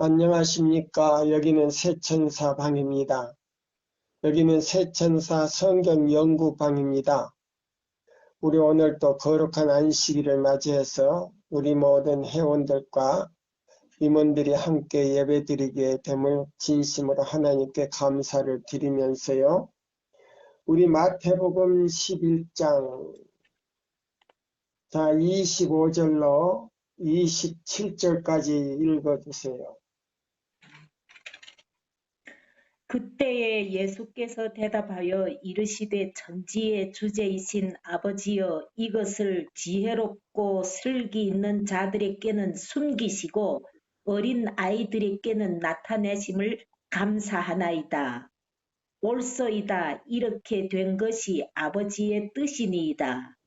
안녕하십니까. 여기는 새천사 방입니다. 여기는 새천사 성경 연구 방입니다. 우리 오늘 또 거룩한 안식일을 맞이해서 우리 모든 회원들과 임원들이 함께 예배드리게 됨을 진심으로 하나님께 감사를 드리면서요. 우리 마태복음 11장 25절로 27절까지 읽어주세요. 그때에 예수께서 대답하여 이르시되 천지의 주제이신 아버지여 이것을 지혜롭고 슬기 있는 자들에게는 숨기시고 어린 아이들에게는 나타내심을 감사하나이다. 옳소이다. 이렇게 된 것이 아버지의 뜻이니이다.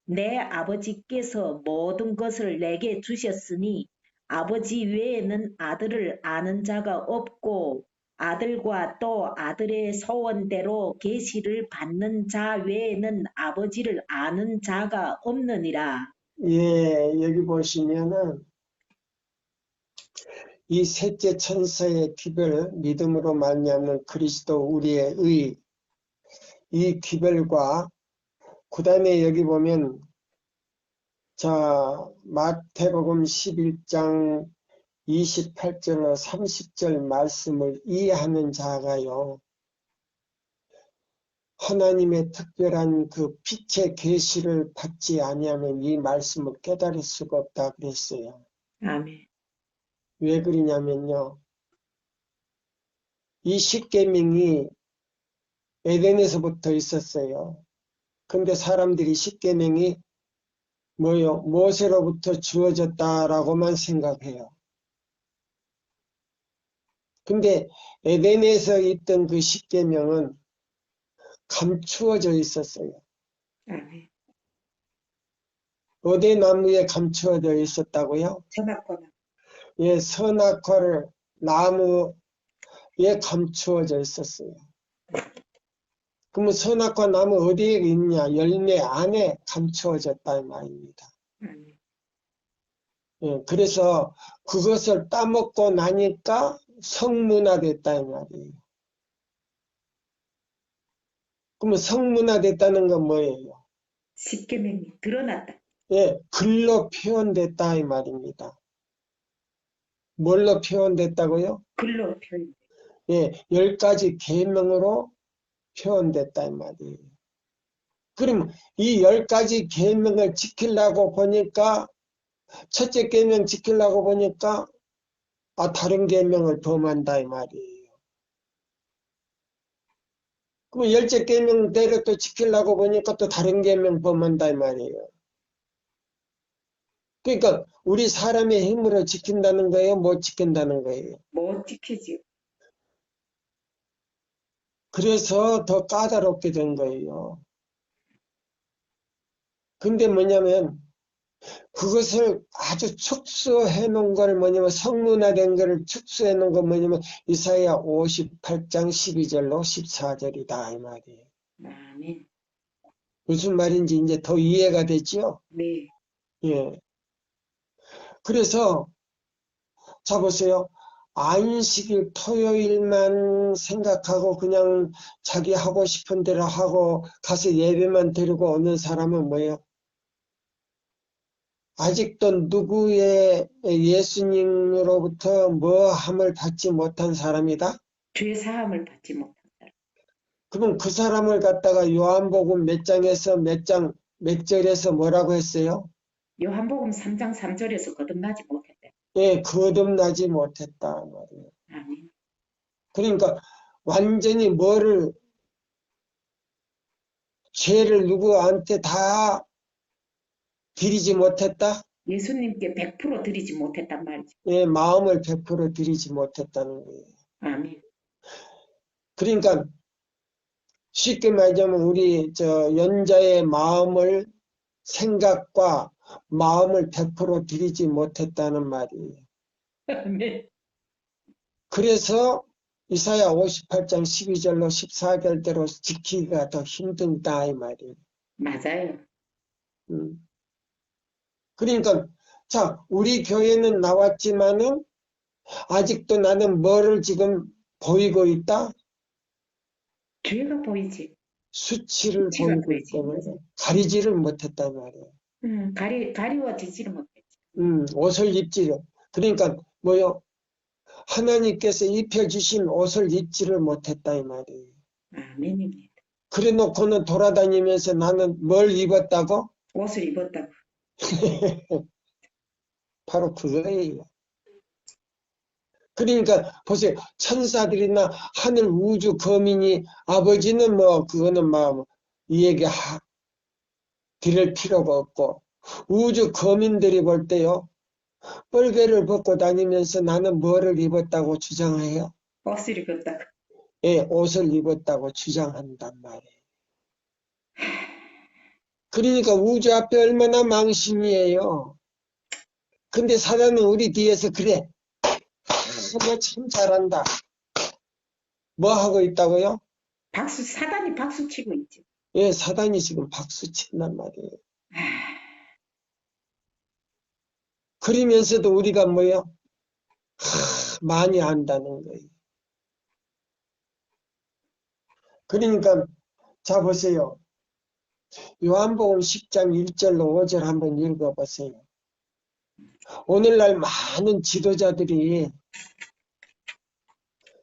내 아버지께서 모든 것을 내게 주셨으니 아버지 외에는 아들을 아는 자가 없고 아들과 또 아들의 소원대로 계시를 받는 자 외에는 아버지를 아는 자가 없느니라. 예, 여기 보시면은 이 셋째 천사의 기별 믿음으로 말미암는 그리스도 우리의 의, 이 기별과 그 다음에 여기 보면 자 마태복음 11장 28절로 30절 말씀을 이해하는 자가요, 하나님의 특별한 그 빛의 계시를 받지 아니하면 이 말씀을 깨달을 수가 없다 그랬어요. 아멘. 왜 그러냐면요, 이 십계명이 에덴에서부터 있었어요. 근데 사람들이 십계명이 뭐요? 모세로부터 주어졌다라고만 생각해요. 근데 에덴에서 있던 그 십계명은 감추어져 있었어요. 아멘. 어디 나무에 감추어져 있었다고요? 선악과나. 예, 선악과를 나무에 감추어져 있었어요. 그러면 선악과 나무 어디에 있냐? 열매 안에 감추어졌다 이 말입니다. 아멘. 예, 그래서 그것을 따먹고 나니까 성문화됐다 이 말이에요. 그러면 성문화됐다는 건 뭐예요? 십계명이 드러났다. 예, 글로 표현됐다 이 말입니다. 뭘로 표현됐다고요? 글로 표현. 예, 10가지 계명으로 표현됐다 이 말이에요. 그럼 이 10가지 계명을 지키려고 보니까 첫째 계명 지키려고 보니까 다른 계명을 범한다 이 말이에요. 그럼 10째 계명대로 또 지키려고 보니까 또 다른 계명 범한다 이 말이에요. 그러니까 우리 사람의 힘으로 지킨다는 거예요? 못 지킨다는 거예요? 못 지키지. 그래서 더 까다롭게 된 거예요. 근데 뭐냐면 그것을 아주 축소해 놓은 걸 뭐냐면 성문화된 거를 축소해 놓은 건 뭐냐면 이사야 58장 12절로 14절이다 이 말이에요. 아멘. 무슨 말인지 이제 더 이해가 되죠? 네. 예. 그래서 자 보세요. 안식일 토요일만 생각하고 그냥 자기 하고 싶은 대로 하고 가서 예배만 드리고 오는 사람은 뭐예요? 아직도 누구의 예수님으로부터 뭐함을 받지 못한 사람이다? 죄 사함을 받지 못한 사람. 그럼 그 사람을 갖다가 요한복음 몇 장에서 몇 절에서 뭐라고 했어요? 요한복음 3장 3절에서 거듭나지 못했대. 예, 거듭나지 못했다 말이에요. 아멘. 그러니까 완전히 죄를 누구한테 다 드리지 못했다? 예수님께 100% 드리지 못했단 말이죠. 예, 마음을 100% 드리지 못했다는 거예요. 아멘. 그러니까 쉽게 말하자면 우리 연자의 마음을, 생각과 마음을 100% 드리지 못했다는 말이에요. 아멘. 그래서 이사야 58장 12절로 14절대로 지키기가 더 힘들다 이 말이에요. 맞아요. 그러니까 자, 우리 교회는 나왔지만은 아직도 나는 뭐를 지금 보이고 있다? 죄가 보이지. 수치를 수치가 보이고 보이지. 있다면 가리지를 못했단 말이야. 가리워지지를 못했지. 옷을 입지를. 그러니까 뭐요? 하나님께서 입혀주신 옷을 입지를 못했다 이 말이에요. 아멘입니다. 그래 놓고는 돌아다니면서 나는 뭘 입었다고? 옷을 입었다고. 바로 그거예요. 그러니까 보세요. 천사들이나 하늘 우주 거민이 아버지는 뭐 그거는 막 이 얘기 드릴 필요가 없고 우주 거민들이 볼 때요. 뻘개를 벗고 다니면서 나는 뭐를 입었다고 주장해요? 옷을 입었다고. 예, 옷을 입었다고 주장한단 말이에요. 그러니까 우주 앞에 얼마나 망신이에요. 근데 사단은 우리 뒤에서 그래. 너 참 잘한다. 뭐 하고 있다고요? 사단이 박수 치고 있지. 예, 사단이 지금 박수 친단 말이에요. 아, 그러면서도 우리가 뭐요? 많이 안다는 거예요. 그러니까 자 보세요. 요한복음 10장 1절로 5절 한번 읽어보세요. 오늘날 많은 지도자들이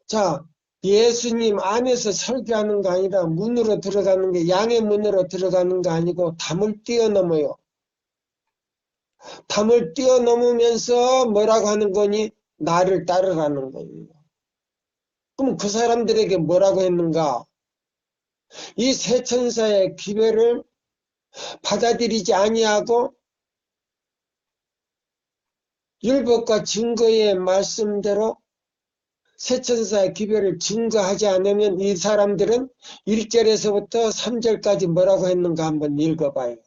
자 예수님 안에서 설교하는 거 아니라 문으로 들어가는 게 양의 문으로 들어가는 거 아니고 담을 뛰어넘어요. 담을 뛰어넘으면서 뭐라고 하는 거니? 나를 따르라는 거예요. 그럼 그 사람들에게 뭐라고 했는가? 이 세 천사의 기별을 받아들이지 아니하고 율법과 증거의 말씀대로 세 천사의 기별을 증거하지 않으면 이 사람들은 1절에서부터 3절까지 뭐라고 했는가 한번 읽어봐요.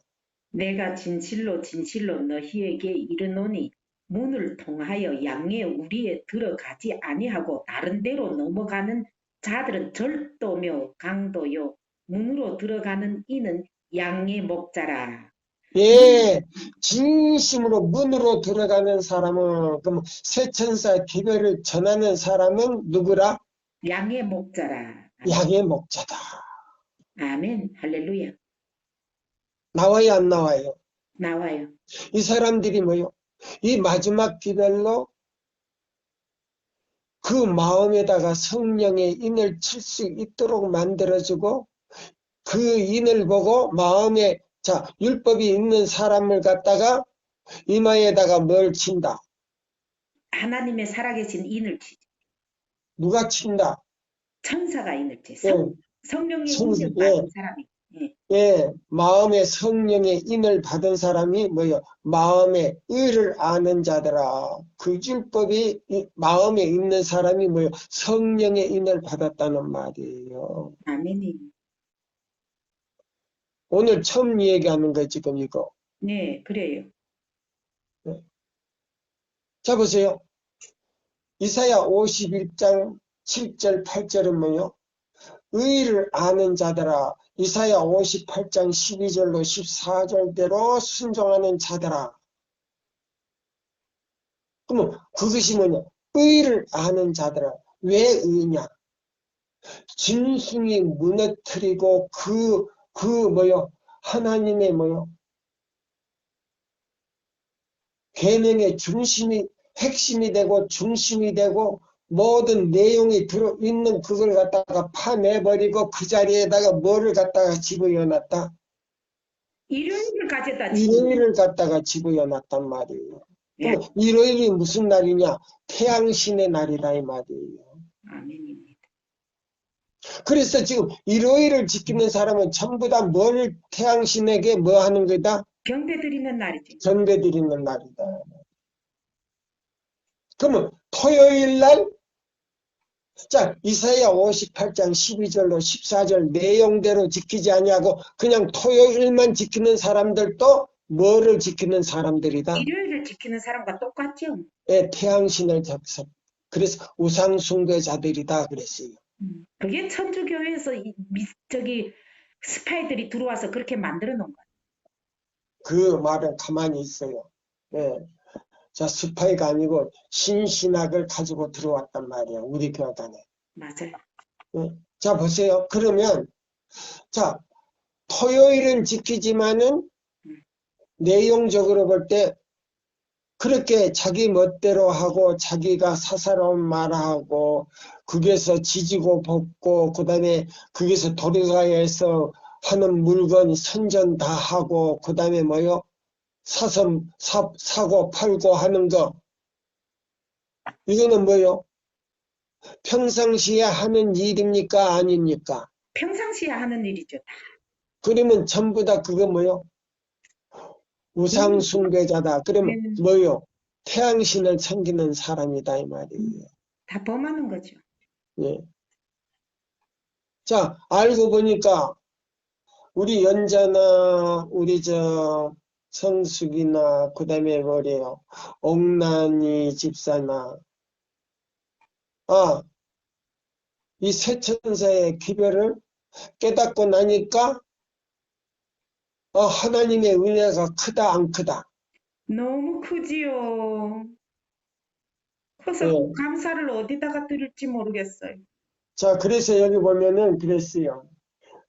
내가 진실로 진실로 너희에게 이르노니 문을 통하여 양의 우리에 들어가지 아니하고 다른 데로 넘어가는 자들은 절도며 강도요 문으로 들어가는 이는 양의 목자라. 예, 진심으로 문으로 들어가는 사람은 그럼 세 천사의 기별을 전하는 사람은 누구라? 양의 목자라. 양의 목자다. 아멘. 할렐루야. 나와요 안 나와요? 나와요. 이 사람들이 뭐요? 이 마지막 기별로 그 마음에다가 성령의 인을 칠 수 있도록 만들어주고 그 인을 보고 마음에 자 율법이 있는 사람을 갖다가 이마에다가 뭘 친다. 하나님의 살아계신 인을 치지. 누가 친다? 천사가 인을 치. 예, 성령의 성, 인을 예, 받은 사람이. 예. 예, 마음에 성령의 인을 받은 사람이 뭐요? 마음의 의를 아는 자들아. 그 율법이 마음에 있는 사람이 뭐요? 성령의 인을 받았다는 말이에요. 아멘이. 오늘 처음 얘기하는 거 지금 이거. 네, 그래요. 자 보세요. 이사야 51장 7절 8절은 뭐요? 의를 아는 자들아. 이사야 58장 12절로 14절대로 순종하는 자들아. 그러면 그것이 뭐냐? 의를 아는 자들아. 왜 의냐? 짐승이 무너뜨리고 뭐요? 하나님의 뭐요? 계명의 중심이 핵심이 되고 중심이 되고 모든 내용이 들어있는 그걸 갖다가 파내버리고 그 자리에다가 뭐를 갖다가 집어넣었다? 일요일을 가져다 일요일을 갖다가 집어넣었단 말이에요. 예. 그럼 일요일이 무슨 날이냐? 태양신의 날이다 이 말이에요. 아멘입니다. 그래서 지금 일요일을 지키는 사람은 전부 다 뭘 태양신에게 뭐 하는 거다? 경배 드리는 날이지. 전배 드리는 날이다. 그러면 토요일 날 자, 이사야 58장 12절로 14절 내용대로 지키지 아니하고 그냥 토요일만 지키는 사람들도 뭐를 지키는 사람들이다? 일요일을 지키는 사람과 똑같죠. 예, 태양신을 잡서. 그래서 우상 숭배자들이다 그랬어요. 그게 천주교회에서 저기 스파이들이 들어와서 그렇게 만들어 놓은 거야. 그 말은 가만히 있어요. 예. 자, 스파이가 아니고 신신학을 가지고 들어왔단 말이에요. 우리 교단에. 맞아요. 자, 보세요. 그러면 자, 토요일은 지키지만은 내용적으로 볼 때 그렇게 자기 멋대로 하고 자기가 사사로운 말하고 거기에서 지지고 볶고 그다음에 거기서 도리가에서 하는 물건 선전 다 하고 그다음에 뭐요? 사고 팔고 하는 거 이거는 뭐요? 평상시에 하는 일입니까? 아닙니까? 평상시에 하는 일이죠. 그러면 전부 다 그거 뭐요? 우상 숭배자다. 그러면 뭐요? 태양신을 섬기는 사람이다 이 말이에요. 다 범하는 거죠. 예. 자, 알고 보니까 우리 연자나 우리 저 성숙이나 그다음에 뭐래요? 옥란이 집사나 이 세 천사의 기별을 깨닫고 나니까 하나님의 은혜가 크다 안 크다. 너무 크지요. 커서 예. 그 감사를 어디다가 드릴지 모르겠어요. 자, 그래서 여기 보면은 그랬어요.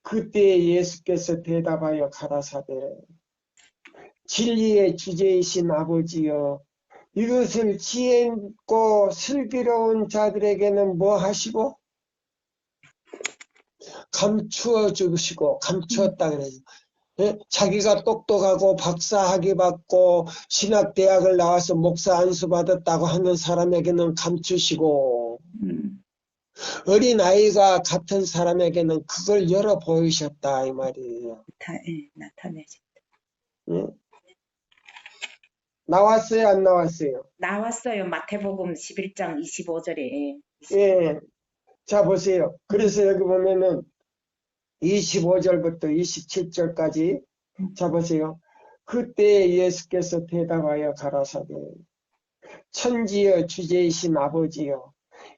그때 예수께서 대답하여 가라사대 진리의 주제이신 아버지여 이것을 지혜 있고 슬기로운 자들에게는 뭐 하시고 감추어 주시고 감추었다 그래요. 예? 자기가 똑똑하고 박사학위 받고 신학대학을 나와서 목사 안수 받았다고 하는 사람에게는 감추시고 어린아이가 같은 사람에게는 그걸 열어 보이셨다 이 말이에요. 나타내죠. 예? 나왔어요 안 나왔어요? 나왔어요. 마태복음 11장 25절에. 예. 자 보세요. 그래서 여기 보면은 25절부터 27절까지 자 보세요. 그때 예수께서 대답하여 가라사대 천지여 주제이신 아버지여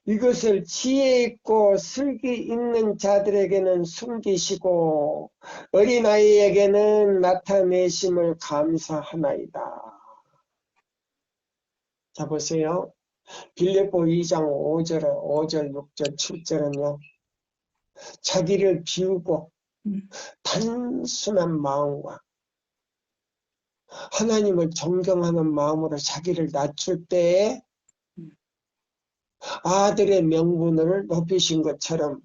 이것을 지혜 있고 슬기 있는 자들에게는 숨기시고 어린아이에게는 나타내심을 감사하나이다. 자 보세요. 빌립보 2장 5절, 6절, 7절은요. 자기를 비우고 단순한 마음과 하나님을 존경하는 마음으로 자기를 낮출 때에 아들의 명분을 높이신 것처럼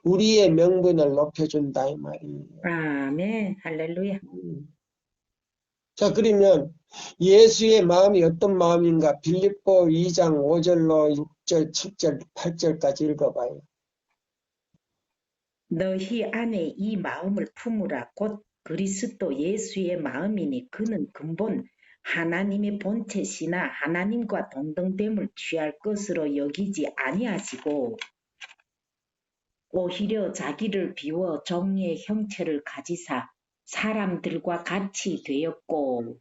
우리의 명분을 높여준다 이 말이에요. 아멘. 할렐루야. 자 그러면 예수의 마음이 어떤 마음인가 빌립보 2장 5절로 6절, 7절, 8절까지 읽어봐요. 너희 안에 이 마음을 품으라. 곧 그리스도 예수의 마음이니 그는 근본 하나님의 본체시나 하나님과 동등됨을 취할 것으로 여기지 아니하시고 오히려 자기를 비워 정의의 형체를 가지사 사람들과 같이 되었고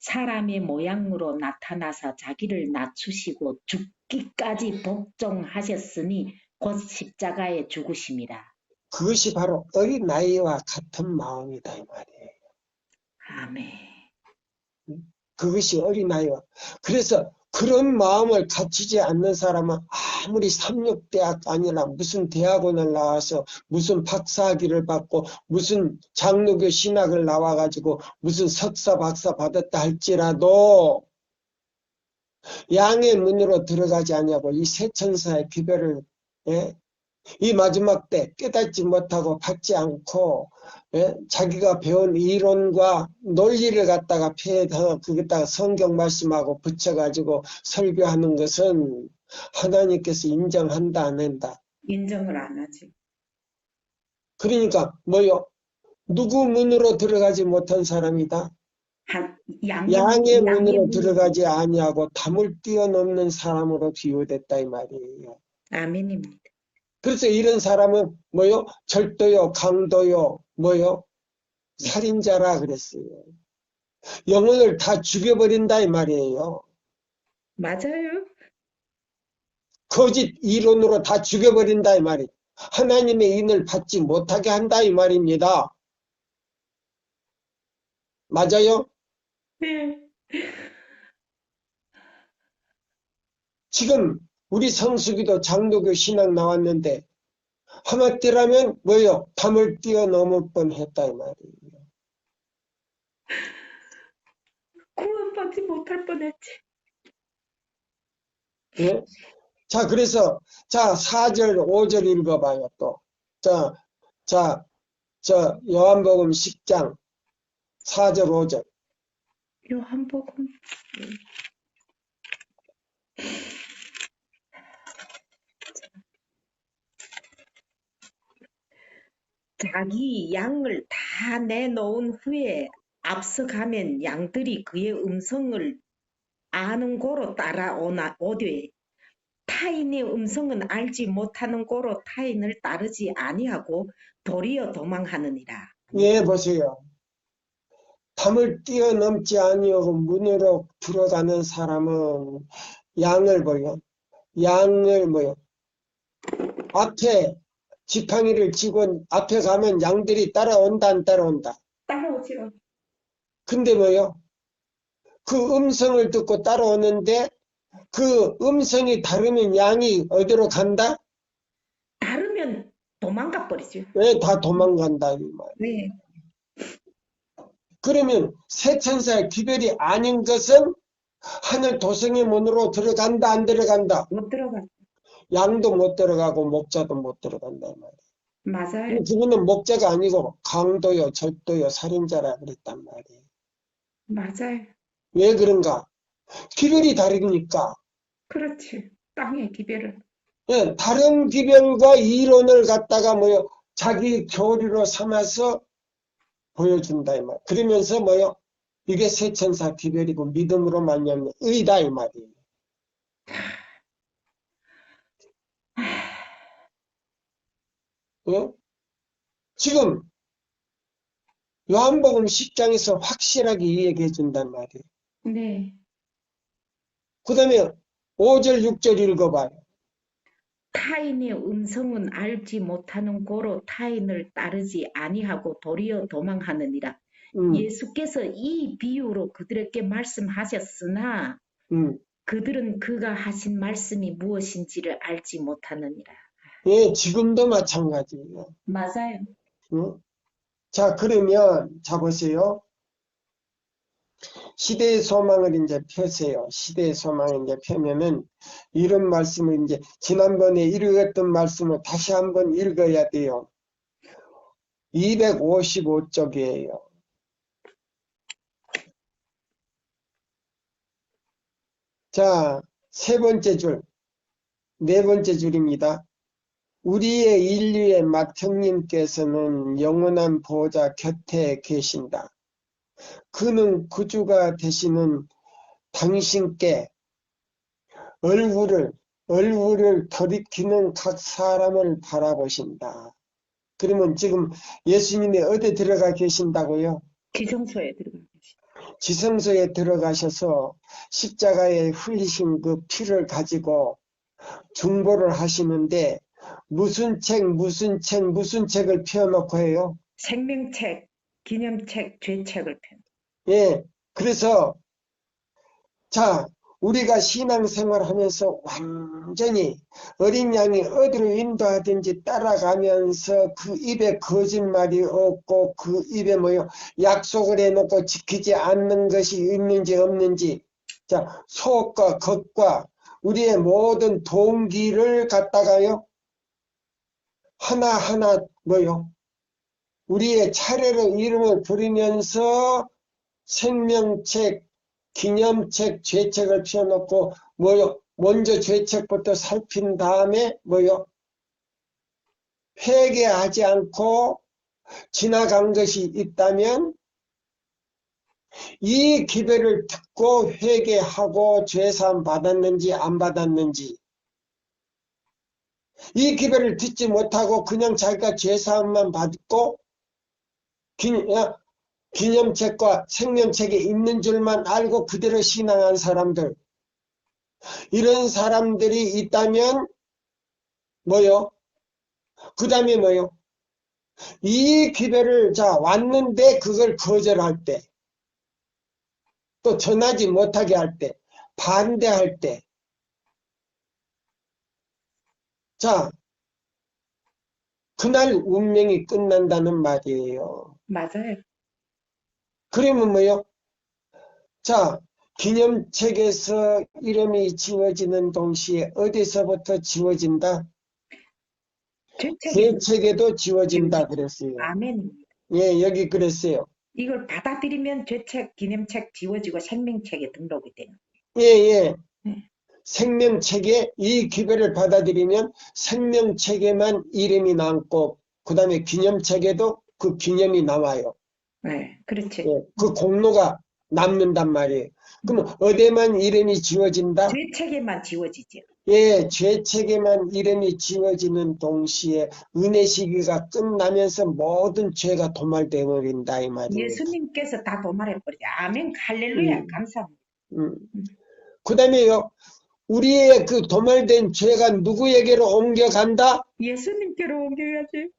사람의 모양으로 나타나사 자기를 낮추시고 죽기까지 복종하셨으니 곧 십자가에 죽으심이라. 그것이 바로 어린아이와 같은 마음이다 이 말이에요. 아멘. 그것이 어린아이와 그래서 그런 마음을 갖추지 않는 사람은 아무리 삼육대학 아니라 무슨 대학원을 나와서 무슨 박사학위를 받고 무슨 장로교 신학을 나와가지고 무슨 석사 박사 받았다 할지라도 양의 문으로 들어가지 않냐고 이 세 천사의 기별을 이 마지막 때 깨닫지 못하고 받지 않고 자기가 배운 이론과 논리를 갖다가 폐해서 거기다가 성경 말씀하고 붙여가지고 설교하는 것은 하나님께서 인정한다 안 한다. 인정을 안 하지. 그러니까 뭐요? 누구 문으로 들어가지 못한 사람이다. 양의 문으로 들어가지 아니하고 담을 뛰어넘는 사람으로 비유됐다 이 말이에요. 아멘입니다. 그래서 이런 사람은 뭐요? 절도요, 강도요, 뭐요? 살인자라 그랬어요. 영혼을 다 죽여버린다 이 말이에요. 맞아요. 거짓 이론으로 다 죽여버린다 이 말이에요. 하나님의 인을 받지 못하게 한다 이 말입니다. 맞아요? 네. 지금 우리 성수기도 장로교 신앙 나왔는데 하마때라면 뭐요? 담을 뛰어넘을 뻔했다 이 말이에요. 구원받지 못할 뻔했지. 예? 자, 그래서 자 4절 5절 읽어봐요 또. 자, 요한복음 10장 4절 5절. 요한복음 자기 양을 다 내놓은 후에 앞서가면 양들이 그의 음성을 아는 고로 따라오되 타인의 음성은 알지 못하는 고로 타인을 따르지 아니하고 도리어 도망하느니라. 예, 보세요. 담을 뛰어넘지 아니하고 문으로 들어가는 사람은 양을 뭐요? 양을 뭐요? 앞에 지팡이를 쥐고 앞에 가면 양들이 따라온다 안 따라온다. 따라오지요. 근데 뭐요? 그 음성을 듣고 따라오는데 그 음성이 다르면 양이 어디로 간다? 다르면 도망가 버리죠. 왜 다 도망간다 이 말. 네, 그러면 새 천사의 기별이 아닌 것은 하늘 도성의 문으로 들어간다 안 들어간다? 못 들어가. 양도 못 들어가고 목자도 못 들어간다 이 말이야. 맞아요. 그분은 목자가 아니고 강도요 절도요 살인자라 그랬단 말이에요. 맞아요. 왜 그런가? 기별이 다르니까. 그렇지. 땅의 기별은. 예, 다른 기별과 이론을 갖다가 뭐요? 자기 교리로 삼아서 보여준다 이 말. 그러면서 뭐요? 이게 세천사 기별이고 믿음으로 말미암는 의다 이 말이에요. 예? 지금 요한복음 10장에서 확실하게 이야기해 준단 말이에요. 네. 그 다음에 5절 6절 읽어봐요. 타인의 음성은 알지 못하는 고로 타인을 따르지 아니하고 도리어 도망하느니라. 음, 예수께서 이 비유로 그들에게 말씀하셨으나 음. 그들은 그가 하신 말씀이 무엇인지를 알지 못하느니라. 예, 지금도 마찬가지예요. 맞아요. 응? 자, 그러면, 자, 보세요. 시대의 소망을 이제 펴세요. 시대의 소망을 이제 펴면은, 이런 말씀을 이제, 지난번에 읽었던 말씀을 다시 한번 읽어야 돼요. 255쪽이에요. 자, 세 번째 줄, 네 번째 줄입니다. 우리의 인류의 맏형님께서는 영원한 보호자 곁에 계신다. 그는 구주가 되시는 당신께 얼굴을 돌이키는 각 사람을 바라보신다. 그러면 지금 예수님이 어디 들어가 계신다고요? 지성소에 들어가 계시. 지성소에 들어가셔서 십자가에 흘리신 그 피를 가지고 중보를 하시는데 무슨 책을 펴놓고 해요? 생명책, 기념책, 죄책을 편. 예, 그래서 자, 우리가 신앙생활 하면서 완전히 어린 양이 어디로 인도하든지 따라가면서 그 입에 거짓말이 없고 그 입에 뭐요? 약속을 해놓고 지키지 않는 것이 있는지 없는지. 자, 속과 겉과 우리의 모든 동기를 갖다가요. 하나하나 뭐요? 우리의 차례로 이름을 부리면서 생명책, 기념책, 죄책을 펴놓고 뭐요? 먼저 죄책부터 살핀 다음에 뭐요? 회개하지 않고 지나간 것이 있다면 이 기별을 듣고 회개하고 죄사함 받았는지 안 받았는지, 이 기별을 듣지 못하고 그냥 자기가 죄사함만 받고 기념책과 생명책에 있는 줄만 알고 그대로 신앙한 사람들, 이런 사람들이 있다면 뭐요? 그 다음에 뭐요? 이 기별을 자 왔는데 그걸 거절할 때, 또 전하지 못하게 할 때, 반대할 때, 자, 그날 운명이 끝난다는 말이에요. 맞아요. 그러면 뭐요? 자, 기념책에서 이름이 지워지는 동시에 어디서부터 지워진다? 죄책에서 죄책에도 지워진다 지워지고. 그랬어요. 아멘입니다. 예, 여기 그랬어요. 이걸 받아들이면 죄책, 기념책 지워지고 생명책에 등록이 되는. 예, 예. 네. 생명책에 이 기별을 받아들이면 생명책에만 이름이 남고 그 다음에 기념책에도 그 기념이 나와요. 네, 그렇지. 예, 그 공로가 남는단 말이에요. 그럼 어디에만 이름이 지워진다? 죄책에만 지워지죠. 예, 죄책에만 이름이 지워지는 동시에 은혜 시기가 끝나면서 모든 죄가 도말되어 버린다 이 말입니다. 예수님께서 다 도말해버리죠. 아멘, 할렐루야, 음, 감사합니다. 음. 음. 그 다음에요, 우리의 그 도말된 죄가 누구에게로 옮겨간다? 예수님께로 옮겨야지.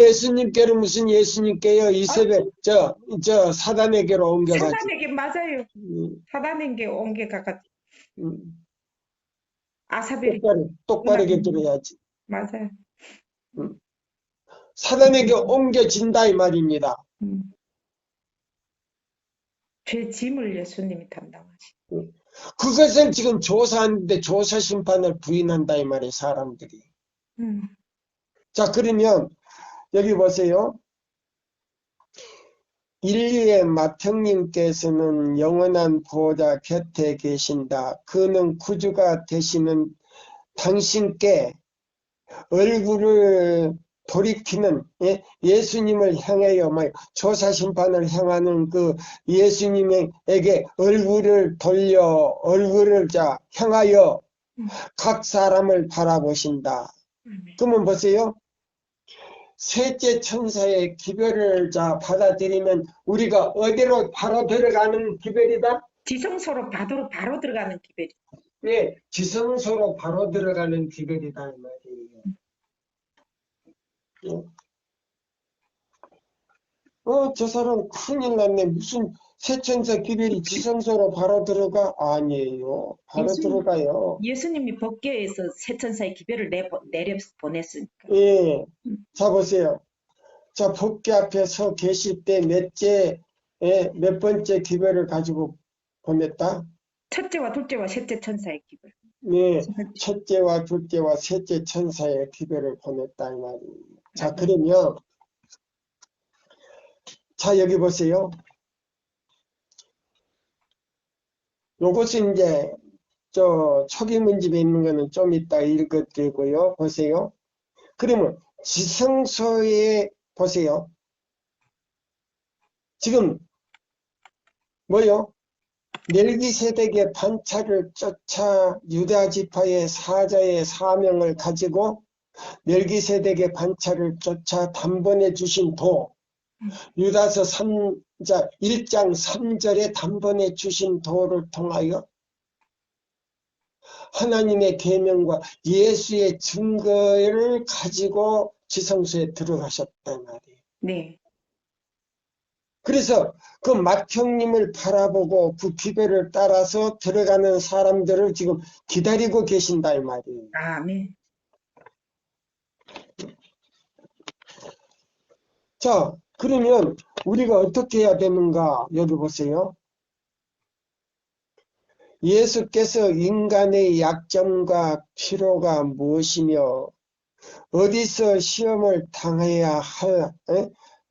예수님께로 무슨 예수님께요? 이세벨, 사단에게로 옮겨가지. 사단에게 맞아요. 음, 사단에게 옮겨가가 음. 아사벨이 똑바르게 들어야지. 맞아요. 음. 사단에게 옮겨진다 이 말입니다. 죄 짐을 예수님이 담당하시. 음. 그것을 지금 조사하는데 조사 심판을 부인한다 이 말이에요, 사람들이. 음. 자, 그러면 여기 보세요. 인류의 맏형님께서는 영원한 보호자 곁에 계신다. 그는 구주가 되시는 당신께 얼굴을 돌이키는 예수님을 향하여 조사 심판을 향하는 그 예수님에게 얼굴을 돌려 얼굴을 향하여 각 사람을 바라보신다. 그러면 보세요. 셋째 천사의 기별을 받아들이면 우리가 어디로 바로 들어가는 기별이다? 지성소로 바로 들어가는 기별이. 예, 지성소로 바로 들어가는 기별이다 이 말이에요. 저 사람 큰일 났네. 무슨 세천사 기별이 지성소로 바로 들어가? 아니에요. 바로 들어가요. 예수님이 법궤에서 세 천사의 기별을 내려 보냈으니까. 예. 자, 보세요. 자, 법궤 앞에 서 계실 때 몇 번째 기별을 가지고 보냈다? 첫째와 둘째와 셋째 천사의 기별. 네. 첫째와 둘째와 셋째 천사의 기별을 보냈다. 이 말입니다. 자, 그러면, 자, 여기 보세요. 요것은 이제, 초기 문집에 있는 거는 좀 이따 읽어드리고요. 보세요. 그러면, 지성소에, 보세요. 지금, 뭐요? 멜기세덱의 반차를 쫓아 유다 지파의 사자의 사명을 가지고 멜기세덱의 반차를 쫓아 단번에 주신 도, 유다서 1장 3절에 단번에 주신 도를 통하여 하나님의 계명과 예수의 증거를 가지고 지성소에 들어가셨단 말이에요. 네. 그래서 그 맏형님을 바라보고 그 기별을 따라서 들어가는 사람들을 지금 기다리고 계신다 이 말이에요. 아멘. 자, 그러면 우리가 어떻게 해야 되는가? 여기 보세요. 예수께서 인간의 약점과 필요가 무엇이며 어디서 시험을 당해야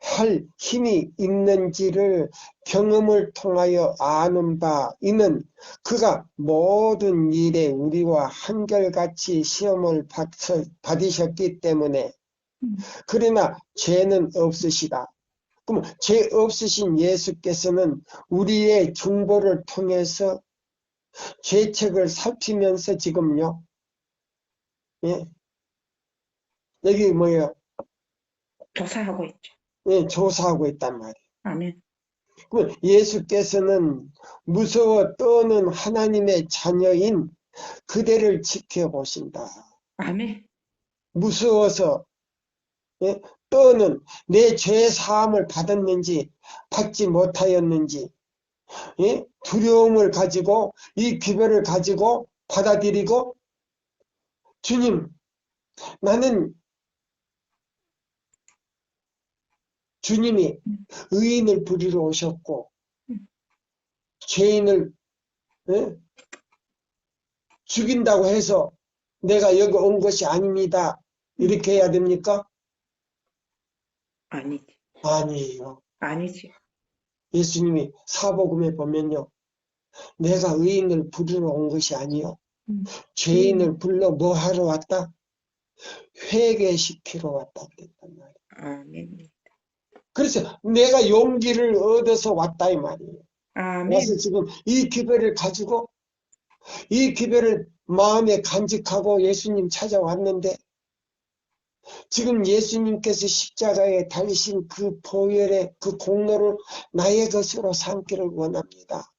할 힘이 있는지를 경험을 통하여 아는 바 이는 그가 모든 일에 우리와 한결같이 시험을 받으셨기 때문에 그러나 죄는 없으시다. 그럼 죄 없으신 예수께서는 우리의 중보를 통해서 죄책을 살피면서 지금요. 예. 여기 뭐예요? 조사하고 있죠. 예, 조사하고 있단 말이에요. 아멘. 예수께서는 무서워 떠는 하나님의 자녀인 그대를 지켜보신다. 아멘. 무서워서 떠는 내 죄 사함을 받았는지 받지 못하였는지 두려움을 가지고 이 기별을 가지고 받아들이고 주님 나는 주님이 의인을 부리러 오셨고 죄인을 죽인다고 해서 내가 여기 온 것이 아닙니다. 이렇게 해야 됩니까? 아니지. 아니에요. 아니지. 예수님이 사복음에 보면요. 내가 의인을 부르러 온 것이 아니요. 죄인을 불러 뭐 하러 왔다? 회개시키러 왔다 그랬단 말이에요. 아멘. 그래서 내가 용기를 얻어서 왔다 이 말이에요. 아멘. 와서 지금 이 기별을 가지고 이 기별을 마음에 간직하고 예수님 찾아왔는데 지금 예수님께서 십자가에 달리신 그 보혈의 그 공로를 나의 것으로 삼기를 원합니다.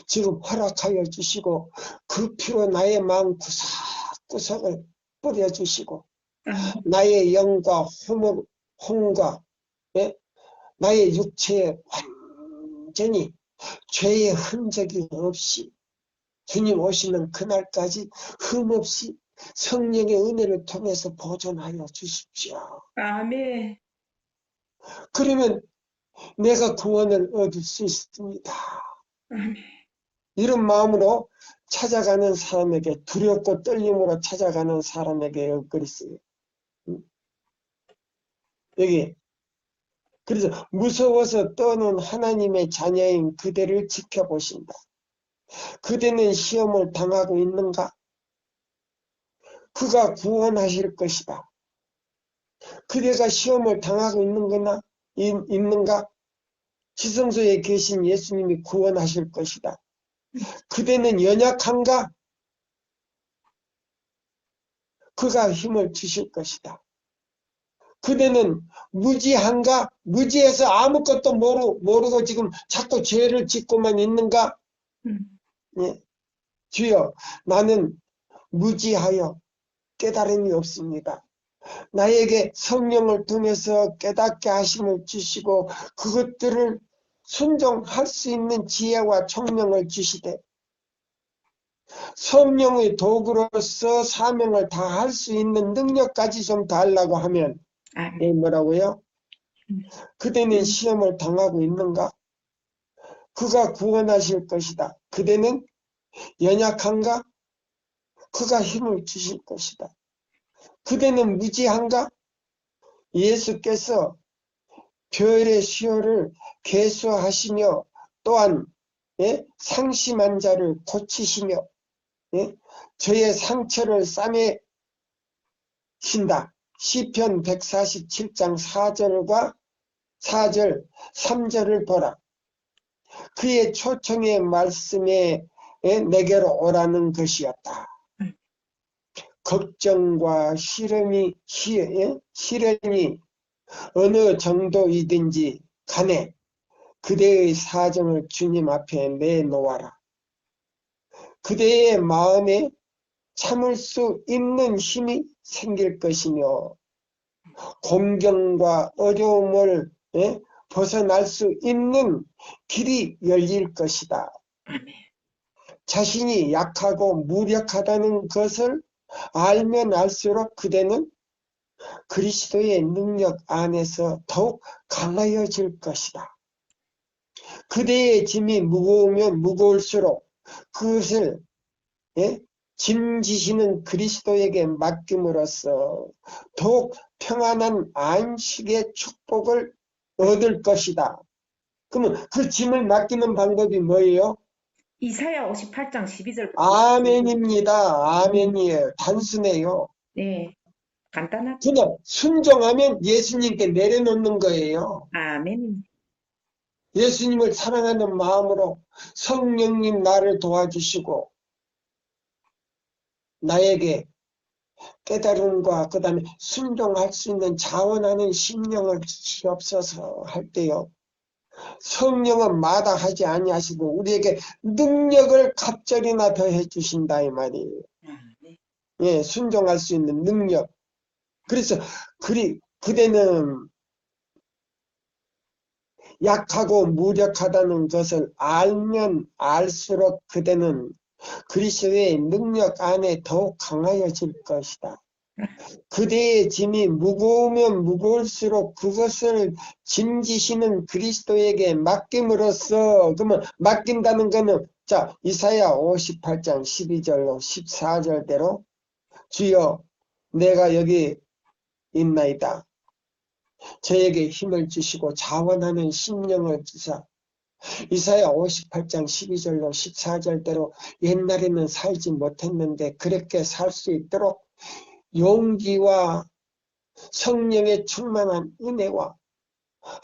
지금 허락하여 주시고 그 피로 나의 마음 구석구석을 뿌려주시고 나의 영과 혼과 나의 육체에 완전히 죄의 흔적이 없이 주님 오시는 그날까지 흠없이 성령의 은혜를 통해서 보존하여 주십시오. 아멘. 그러면 내가 구원을 얻을 수 있습니다. 아멘. 이런 마음으로 찾아가는 사람에게 두렵고 떨림으로 찾아가는 사람에게 그랬어요. 여기 그래서 무서워서 떠는 하나님의 자녀인 그대를 지켜보신다. 그대는 시험을 당하고 있는가? 그가 구원하실 것이다. 그대가 시험을 당하고 있는가? 지성소에 계신 예수님이 구원하실 것이다. 그대는 연약한가? 그가 힘을 주실 것이다. 그대는 무지한가? 무지해서 아무것도 모르고 지금 자꾸 죄를 짓고만 있는가? 예. 주여, 나는 무지하여 깨달음이 없습니다. 나에게 성령을 통해서 깨닫게 하심을 주시고 그것들을 순종할 수 있는 지혜와 총명을 주시되 성령의 도구로서 사명을 다할 수 있는 능력까지 좀 달라고 하면 뭐라고요? 그대는 시험을 당하고 있는가? 그가 구원하실 것이다. 그대는 연약한가? 그가 힘을 주실 것이다. 그대는 무지한가? 예수께서 별의 수요를 계수하시며 또한 상심한 자를 고치시며 저의 상처를 싸매신다. 시편 147장 4절과 4절 3절을 보라. 그의 초청의 말씀에 내게로 오라는 것이었다. 걱정과 시련이 어느 정도이든지 간에 그대의 사정을 주님 앞에 내놓아라. 그대의 마음에 참을 수 있는 힘이 생길 것이며 공경과 어려움을 벗어날 수 있는 길이 열릴 것이다. 자신이 약하고 무력하다는 것을 알면 알수록 그대는 그리스도의 능력 안에서 더욱 강하여질 것이다. 그대의 짐이 무거우면 무거울수록 그것을 짐지시는 그리스도에게 맡김으로써 더욱 평안한 안식의 축복을 얻을 것이다. 그러면 그 짐을 맡기는 방법이 뭐예요? 이사야 58장 12절부터. 아멘입니다. 아멘이에요. 단순해요. 네, 간단하죠. 그냥 순종하면 예수님께 내려놓는 거예요. 아멘. 예수님을 사랑하는 마음으로 성령님 나를 도와주시고 나에게 깨달음과 그 다음에 순종할 수 있는 자원하는 심령을 주시옵소서 할 때요. 성령은 마다하지 아니하시고 우리에게 능력을 갑절이나 더해 주신다 이 말이에요. 예, 순종할 수 있는 능력. 그래서 그대는 약하고 무력하다는 것을 알면 알수록 그대는 그리스도의 능력 안에 더욱 강하여질 것이다. 그대의 짐이 무거우면 무거울수록 그것을 짐지시는 그리스도에게 맡김으로써, 그러면 맡긴다는 거는, 자, 이사야 58장 12절로 14절대로 주여 내가 여기 있나이다. 저에게 힘을 주시고 자원하는 심령을 주사. 이사야 58장 12절로 14절대로 옛날에는 살지 못했는데 그렇게 살 수 있도록 용기와 성령의 충만한 은혜와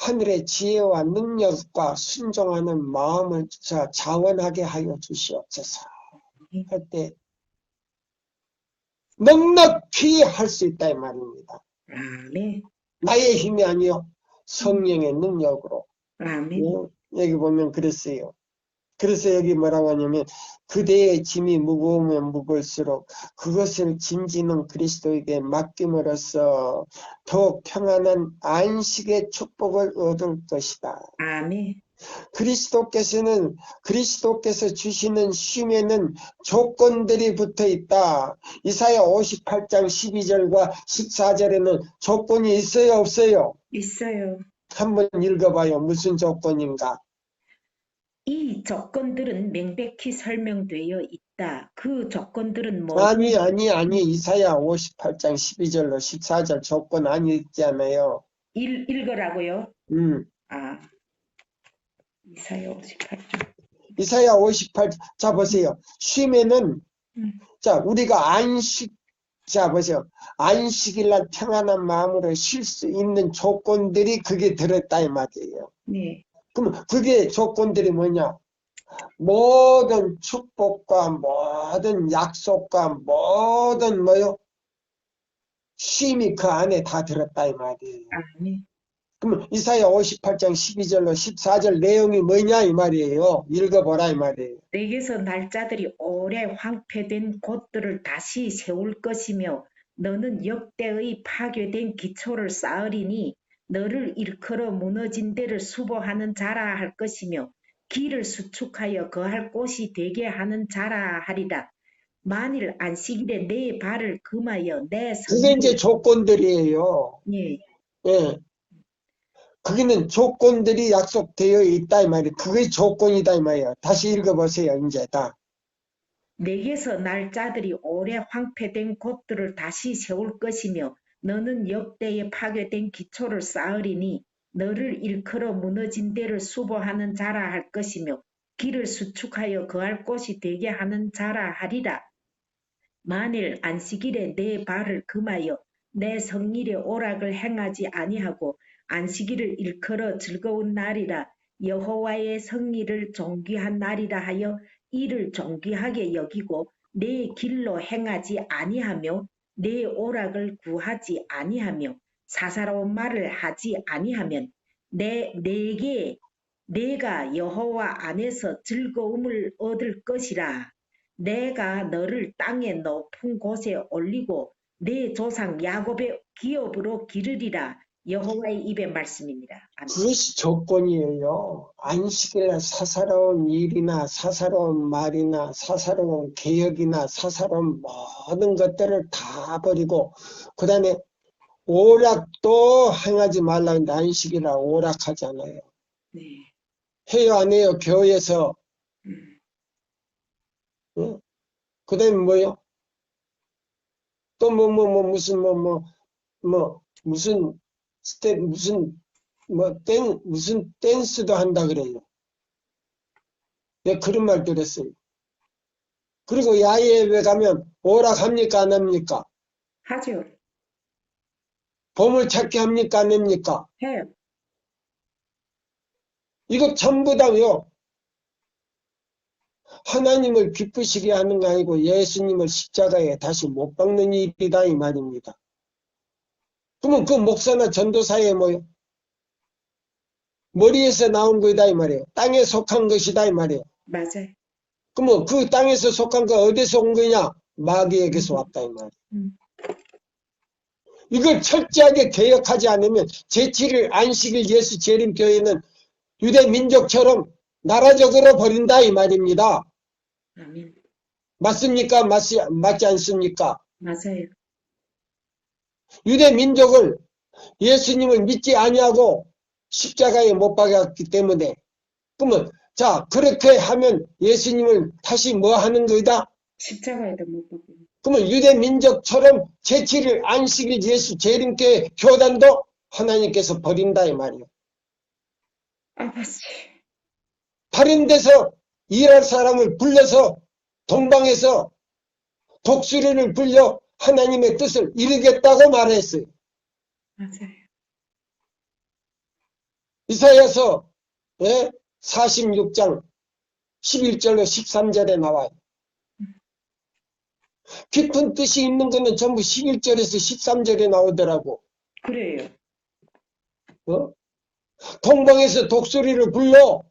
하늘의 지혜와 능력과 순종하는 마음을 주사 자원하게 하여 주시옵소서. 할 때 넉넉히 할 수 있다 이 말입니다. 아멘. 나의 힘이 아니요 성령의 능력으로. 아멘. 여기 보면 그랬어요. 그래서 여기 뭐라고 하냐면 그대의 짐이 무거우면 무거울수록 그것을 짐지는 그리스도에게 맡김으로써 더욱 평안한 안식의 축복을 얻을 것이다. 아멘. 그리스도께서 주시는 쉼에는 조건들이 붙어 있다. 이사야 58장 12절과 14절에는 조건이 있어요, 없어요? 있어요. 한번 읽어봐요. 무슨 조건인가? 이 조건들은 명백히 설명되어 있다. 그 조건들은 아니. 이사야 58장 12절로 14절 조건 아니 있잖아요. 읽으라고요? 아, 이사야 58장. 이사야 58, 자, 보세요. 쉼에는, 자, 우리가 자, 보세요. 안식일날 평안한 마음으로 쉴 수 있는 조건들이 그게 들었다, 이 말이에요. 네. 그럼 그게 조건들이 뭐냐? 모든 축복과 모든 약속과 모든 쉼이 그 안에 다 들었다 이 말이에요. 아멘. 그럼 이사야 58장 12절로 14절 내용이 뭐냐 이 말이에요. 읽어보라 이 말이에요. 내게서 날짜들이 오래 황폐된 곳들을 다시 세울 것이며 너는 역대의 파괴된 기초를 쌓으리니 너를 일컬어 무너진 데를 수보하는 자라 할 것이며 길을 수축하여 거할 곳이 되게 하는 자라 하리라. 만일 안식일에 내 발을 금하여 내 그게 이제 성을 조건들이에요. 예, 예. 거기는 조건들이 약속되어 있다 이 말이에요. 그게 조건이다 이 말이에요. 다시 읽어보세요. 이제 다. 내게서 날짜들이 오래 황폐된 곳들을 다시 세울 것이며 너는 역대에 파괴된 기초를 쌓으리니 너를 일컬어 무너진 데를 수보하는 자라 할 것이며 길을 수축하여 거할 곳이 되게 하는 자라 하리라. 만일 안식일에 내 발을 금하여 내 성일에 오락을 행하지 아니하고 안식일을 일컬어 즐거운 날이라 여호와의 성일을 존귀한 날이라 하여 이를 존귀하게 여기고 내 길로 행하지 아니하며 내 오락을 구하지 아니하며 사사로운 말을 하지 아니하면 내가 여호와 안에서 즐거움을 얻을 것이라. 내가 너를 땅의 높은 곳에 올리고 내 조상 야곱의 기업으로 기르리라. 여호와의 입의 말씀입니다. 아멘. 그것이 조건이에요. 안식일날 사사로운 일이나 사사로운 말이나 사사로운 개혁이나 사사로운 모든 것들을 다 버리고 그 다음에 오락도 행하지 말라는데 안식일날 오락하잖아요. 네. 해요 안 해요? 교회에서. 응? 그 다음에 뭐요? 또 무슨 댄스도 한다 그래요. 내가 그런 말 들었어요. 그리고 야외에 가면 오락합니까 안 합니까? 하죠. 보물찾기 합니까 안 합니까? 해요. 이거 전부 다요. 하나님을 기쁘시게 하는 거 아니고 예수님을 십자가에 다시 못 박는 일이다 이 말입니다. 그러면 그 목사나 전도사의 머리에서 나온 거다 이 말이에요. 땅에 속한 것이다 이 말이에요. 맞아요. 그러면 그 땅에서 속한 거 어디서 온 거냐? 마귀에게서 왔다 이 말이에요. 이걸 철저하게 개혁하지 않으면 제7일 안식일 예수 재림교회는 유대 민족처럼 나라적으로 버린다 이 말입니다. 아멘. 맞습니까? 맞지 않습니까? 맞아요. 유대 민족을 예수님을 믿지 아니하고 십자가에 못 박았기 때문에 그러면 자 그렇게 하면 예수님을 다시 뭐 하는 거다? 십자가에도 못 박고. 그러면 유대 민족처럼 제7일 안식일 예수 재림교회 교단도 하나님께서 버린다 이 말이에요. 아버지. 다른 데서 일할 사람을 불러서 동방에서 독수리를 불려 하나님의 뜻을 이루겠다고 말했어요. 맞아요. 이사야서 46장 11절로 13절에 나와요. 깊은 뜻이 있는 거는 전부 11절에서 13절에 나오더라고. 그래요. 동방에서 독수리를 불러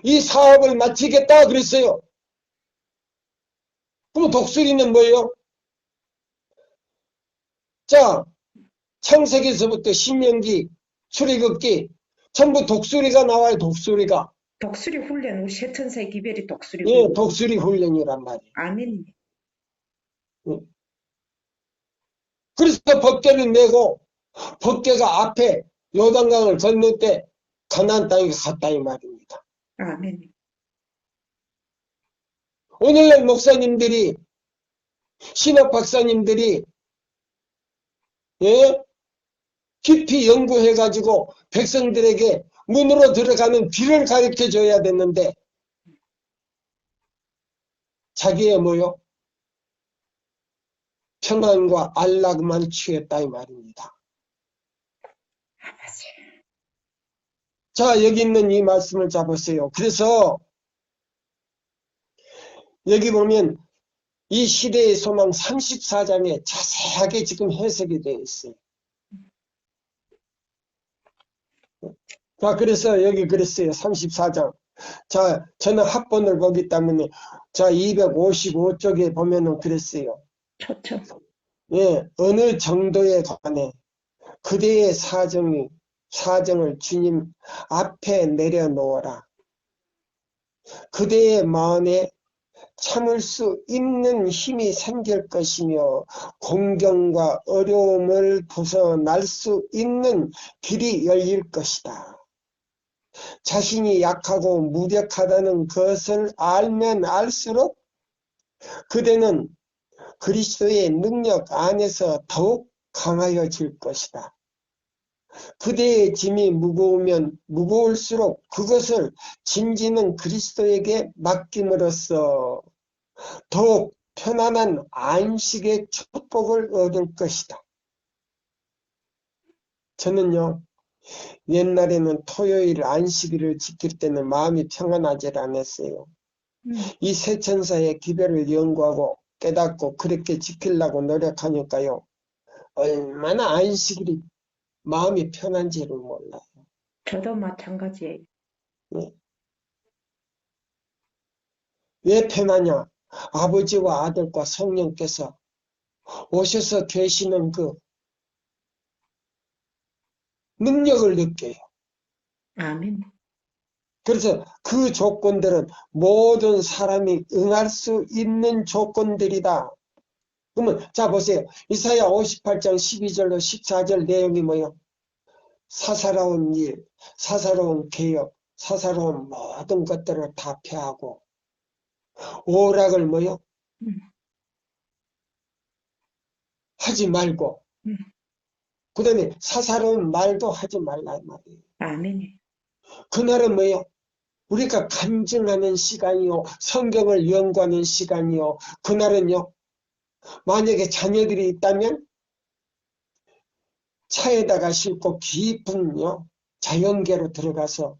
이 사업을 마치겠다 그랬어요. 그럼 독수리는 뭐예요? 자, 창세기에서부터 신명기, 출애굽기 전부 독수리가 나와요. 독수리가. 독수리 훈련, 우리 쇠천사의 기별이 독수리 예, 훈련. 독수리 훈련이란 말이에요. 아멘. 그래서 법궤를 내고 법궤가 앞에 요단강을 건널 때 가나안 땅에 갔다 이 말입니다. 아멘. 오늘날 목사님들이 신학 박사님들이 깊이 연구해가지고 백성들에게 문으로 들어가는 길을 가르쳐 줘야 됐는데 자기의 뭐요? 평안과 안락만 취했다 이 말입니다. 아버지. 자, 여기 있는 이 말씀을 잡으세요. 그래서 여기 보면 이 시대의 소망 34장에 자세하게 지금 해석이 되어 있어요. 자, 그래서 여기 그랬어요. 34장. 자, 저는 합본을 보기 때문에 자, 255쪽에 보면은 그랬어요. 초청. 예, 어느 정도에 관해 그대의 사정을 주님 앞에 내려놓아라. 그대의 마음에 참을 수 있는 힘이 생길 것이며 공경과 어려움을 벗어날 수 있는 길이 열릴 것이다. 자신이 약하고 무력하다는 것을 알면 알수록 그대는 그리스도의 능력 안에서 더욱 강하여질 것이다. 그대의 짐이 무거우면 무거울수록 그것을 짐지는 그리스도에게 맡김으로써 더욱 편안한 안식의 축복을 얻을 것이다. 저는요, 옛날에는 토요일 안식일을 지킬 때는 마음이 평안하지 않았어요. 이 세천사의 기별을 연구하고 깨닫고 그렇게 지키려고 노력하니까요. 얼마나 안식일이 마음이 편한지를 몰라요. 저도 마찬가지예요. 네. 왜 편하냐? 아버지와 아들과 성령께서 오셔서 계시는 그 능력을 느껴요. 아멘. 그래서 그 조건들은 모든 사람이 응할 수 있는 조건들이다. 그러면 자 보세요. 이사야 58장 12절로 14절 내용이 뭐예요? 사사로운 일, 사사로운 개혁, 사사로운 모든 것들을 다 폐하고 오락을 뭐요? 하지 말고 그 다음에 사사로운 말도 하지 말라 이 말이에요. 아멘. 그날은 뭐요? 우리가 간증하는 시간이요. 성경을 연구하는 시간이요. 그날은요. 만약에 자녀들이 있다면 차에다가 싣고 깊은요. 자연계로 들어가서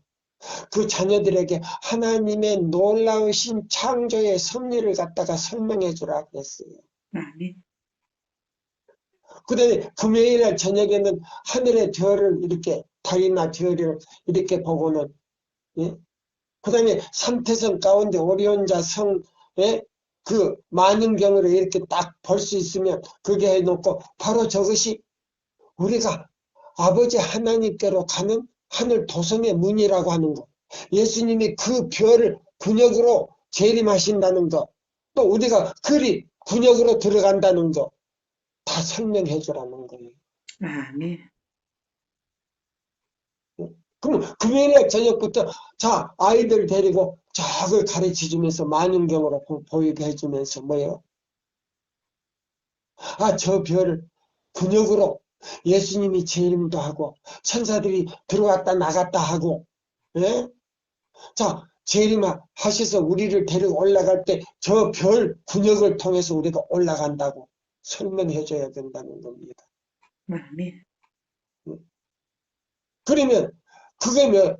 그 자녀들에게 하나님의 놀라우신 창조의 섭리를 갖다가 설명해 주라 그랬어요. 아멘. 그 다음에 금요일날 저녁에는 하늘의 별을 이렇게 달이나 별을 이렇게 보고는 예? 그 다음에 삼태성 가운데 오리온자 성의 그 만은경으로 이렇게 딱 볼 수 있으면 그게 해놓고 바로 저것이 우리가 아버지 하나님께로 가는 하늘 도성의 문이라고 하는 거. 예수님이 그 별을 군역으로 재림하신다는 거. 또 우리가 그리 군역으로 들어간다는 거. 다 설명해 주라는 거예요. 아멘. 그럼 금요일에 저녁부터 자 아이들 데리고 저걸 가르쳐 주면서 만인경으로 보이게 해주면서 뭐예요? 아, 저 별 근육으로 예수님이 재림도 하고 천사들이 들어왔다 나갔다 하고 예? 자 재림아 하셔서 우리를 데리고 올라갈 때 저 별 근육을 통해서 우리가 올라간다고 설명해 줘야 된다는 겁니다. 아멘. 그러면 그게 뭐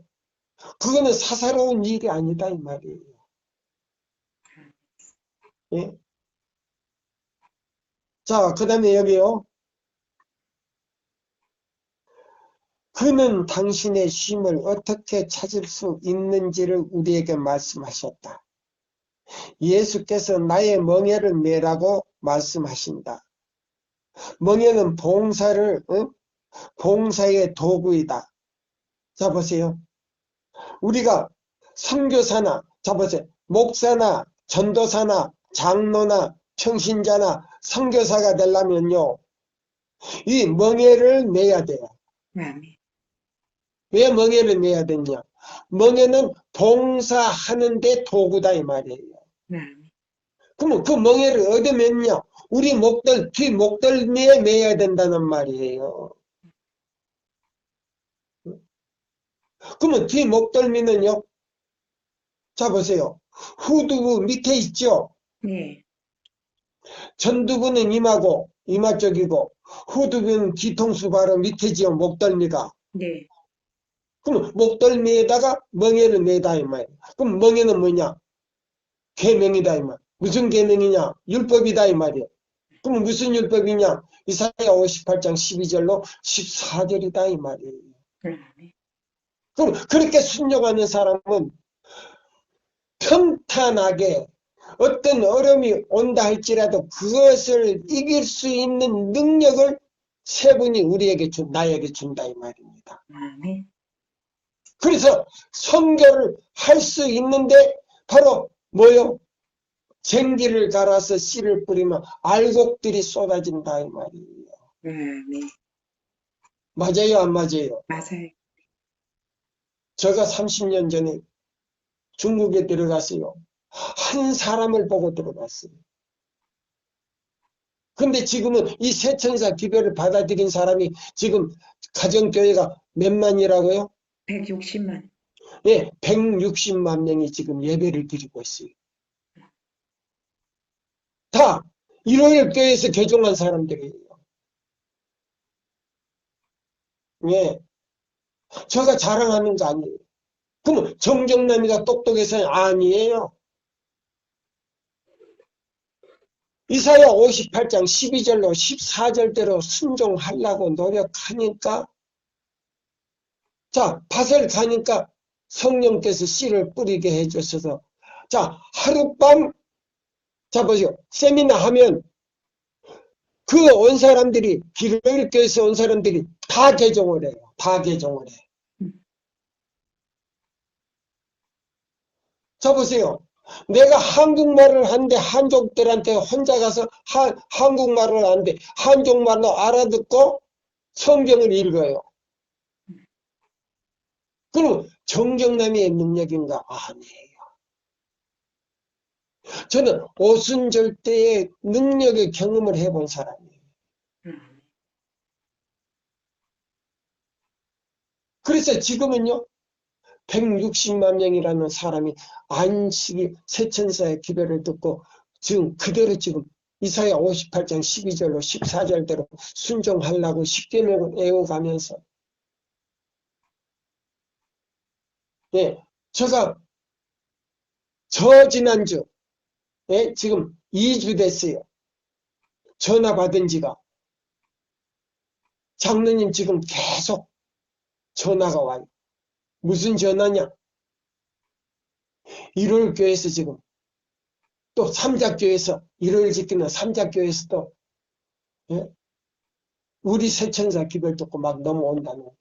그거는 사사로운 일이 아니다 이 말이에요. 예? 자, 그 다음에 여기요. 그는 당신의 쉼을 어떻게 찾을 수 있는지를 우리에게 말씀하셨다. 예수께서 나의 멍에를 메라고 말씀하신다. 멍에는 봉사의 도구이다. 자, 보세요. 우리가 선교사나, 자, 보세요. 목사나, 전도사나, 장로나, 평신자나, 선교사가 되려면요. 이 멍에를 메야 돼요. 아멘. 왜 멍에를 메야 되냐? 멍에는 봉사하는데 도구다 이 말이에요. 아멘. 그러면 그 멍에를 어디 맸냐? 우리 뒤 목덜미에 매야 된다는 말이에요. 그러면 뒤 목덜미는요? 자 보세요. 후두부 밑에 있죠? 네. 전두부는 이마 쪽이고 후두부는 뒤통수 바로 밑에지요. 목덜미가. 네. 그럼 목덜미에다가 멍에를 매다 이 말이에요. 그럼 멍에는 뭐냐? 계명이다 이 말. 무슨 계명이냐? 율법이다 이 말이에요. 그럼 무슨 율법이냐? 이사야 58장 12절로 14절이다 이 말이에요. 아멘. 그럼 그렇게 순종하는 사람은 평탄하게 어떤 어려움이 온다 할지라도 그것을 이길 수 있는 능력을 세 분이 나에게 준다 이 말입니다. 아멘. 그래서 선교를 할 수 있는데 바로 뭐요? 쟁기를 갈아서 씨를 뿌리면 알곡들이 쏟아진다 이 말이에요. 아멘. 맞아요, 안 맞아요? 맞아요. 제가 30년 전에 중국에 들어갔어요. 한 사람을 보고 들어갔어요. 근데 지금은 이 세천사 기별을 받아들인 사람이 지금 가정교회가 몇만이라고요? 160만. 예, 160만 명이 지금 예배를 드리고 있어요. 다 일요일 교회에서 개종한 사람들이에요. 예, 제가 자랑하는 거 아니에요. 그럼 정정남이가 똑똑해서 아니에요. 이사야 58장 12절로 14절대로 순종하려고 노력하니까 자, 밭을 가니까 성령께서 씨를 뿌리게 해주셔서 자, 하룻밤 자, 보세요. 세미나 하면 그 온 사람들이 기독교에서 온 사람들이 다 개종을 해요. 다 개종을 해. 자, 보세요. 내가 한국말을 하는데 한족들한테 혼자 가서 한국말을 하는데 한족말로 알아듣고 성경을 읽어요. 그럼 정정남이의 능력인가? 아니에요. 저는 오순절대의 능력의 경험을 해본 사람이에요. 그래서 지금은요. 160만 명이라는 사람이 안식이 세천사의 기별을 듣고 지금 그대로 지금 이사야 58장 12절로 14절대로 순종하려고 십계명을 외워가면서 예, 제가 지난주 예, 지금 2주 됐어요. 전화 받은 지가 장로님 지금 계속 전화가 와요. 무슨 전화냐? 1월 교회에서 지금 또 삼작교회에서 1월 지키는 삼작교회에서 또 예? 우리 세천사 기별 듣고 막 넘어온다는 거예요.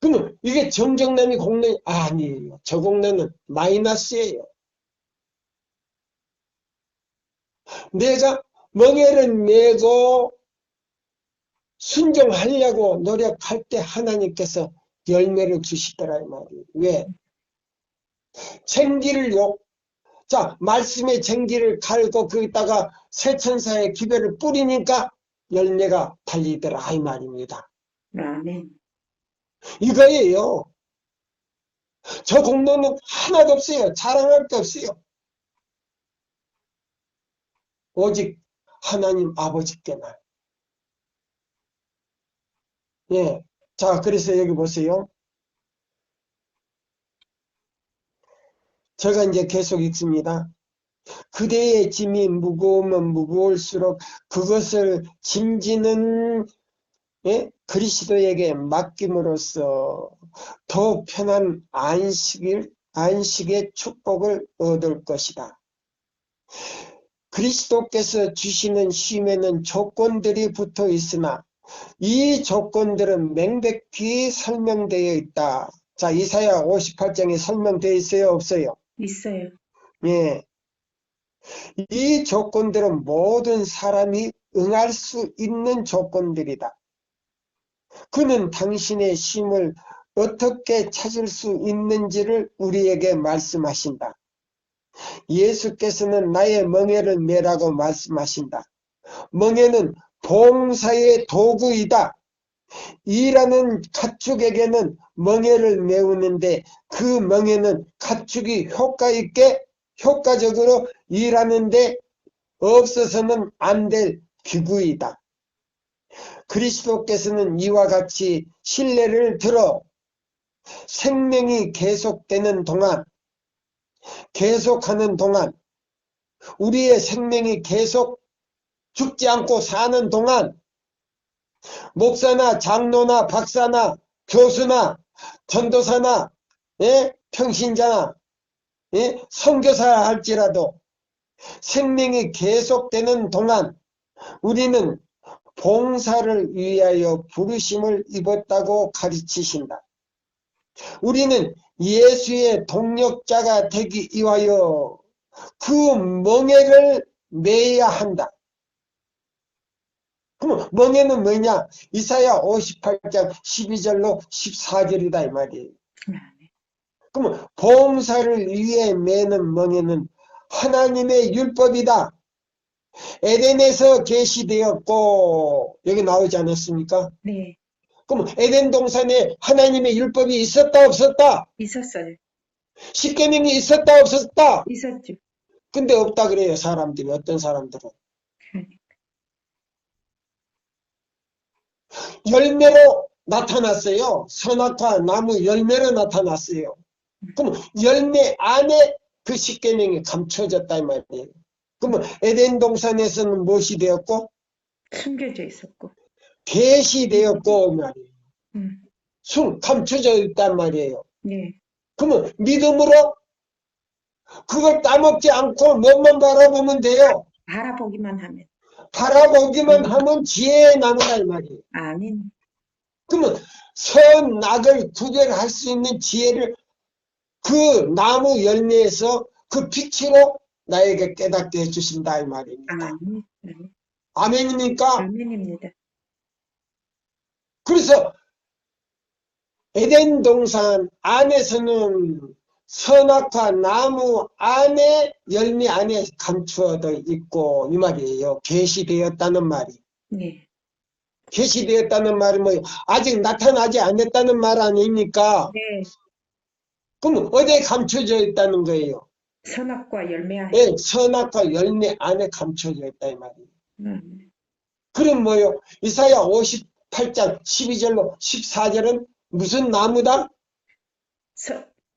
그러면 이게 정정남이 공론 아니에요. 저 공론은 마이너스예요. 내가 멍에를 메고 순종하려고 노력할 때 하나님께서 열매를 주시더라 이 말이에요. 왜? 쟁기를 자, 말씀의 쟁기를 갈고 거기다가 새천사의 기별을 뿌리니까 열매가 달리더라 이 말입니다. 아멘. 이거예요. 저 공로는 하나도 없어요. 자랑할 게 없어요. 오직 하나님 아버지께만. 예. 자, 그래서 여기 보세요. 제가 이제 계속 읽습니다. 그대의 짐이 무거우면 무거울수록 그것을 짐지는 그리스도에게 맡김으로써 더 편한 안식의 축복을 얻을 것이다. 그리스도께서 주시는 쉼에는 조건들이 붙어 있으나 이 조건들은 명백히 설명되어 있다. 자, 이사야 58장에 설명되어 있어요? 없어요? 있어요. 예. 이 조건들은 모든 사람이 응할 수 있는 조건들이다. 그는 당신의 쉼을 어떻게 찾을 수 있는지를 우리에게 말씀하신다. 예수께서는 나의 멍에를 메라고 말씀하신다. 멍에는 봉사의 도구이다. 일하는 가축에게는 멍에를 메우는데 그 멍에는 가축이 효과적으로 일하는데 없어서는 안 될 기구이다. 그리스도께서는 이와 같이 신뢰를 들어 생명이 계속하는 동안 우리의 생명이 계속 죽지 않고 사는 동안 목사나 장로나 박사나 교수나 전도사나 평신자나 선교사 할지라도 생명이 계속되는 동안 우리는 봉사를 위하여 부르심을 입었다고 가르치신다. 우리는 예수의 동력자가 되기 위하여 그 멍에를 메야 한다. 그럼 멍에는 뭐냐? 이사야 58장 12절로 14절이다 이 말이에요. 그럼 봉사를 위해 매는 멍에는 하나님의 율법이다. 에덴에서 계시되었고 여기 나오지 않았습니까? 네. 그럼 에덴 동산에 하나님의 율법이 있었다 없었다? 있었어요. 십계명이 있었다 없었다? 있었죠. 근데 없다 그래요 사람들이. 어떤 사람들은 열매로 나타났어요. 선악과 나무 열매로 나타났어요. 그럼 열매 안에 그 십계명이 감춰졌다 이 말이에요. 그러면 에덴 동산에서는 무엇이 되었고? 숨겨져 있었고. 계시되었고 말이에요. 감춰져 있단 말이에요. 네. 그러면 믿음으로 그걸 따먹지 않고 뭐만 바라보면 돼요. 바라보기만 하면. 바라보기만 하면 지혜의 나무다 이 말이에요. 아멘. 그러면 선악을 구별할 수 있는 지혜를 그 나무 열매에서 그 빛으로 나에게 깨닫게 해주신다 이 말입니다. 아멘. 아멘입니까? 아멘입니다. 그래서 에덴 동산 안에서는 선악과 나무 안에 열매 안에 감추어져 있고 이 말이에요. 계시되었다는 말이. 네. 계시되었다는 말이 뭐예요? 아직 나타나지 않았다는 말 아닙니까? 네. 그럼 어디에 감춰져 있다는 거예요? 선악과 열매 안에. 네, 선악과 열매 안에 감춰져 있다 이 말이에요. 그럼 뭐요? 이사야 58장 12절로 14절은 무슨 나무다?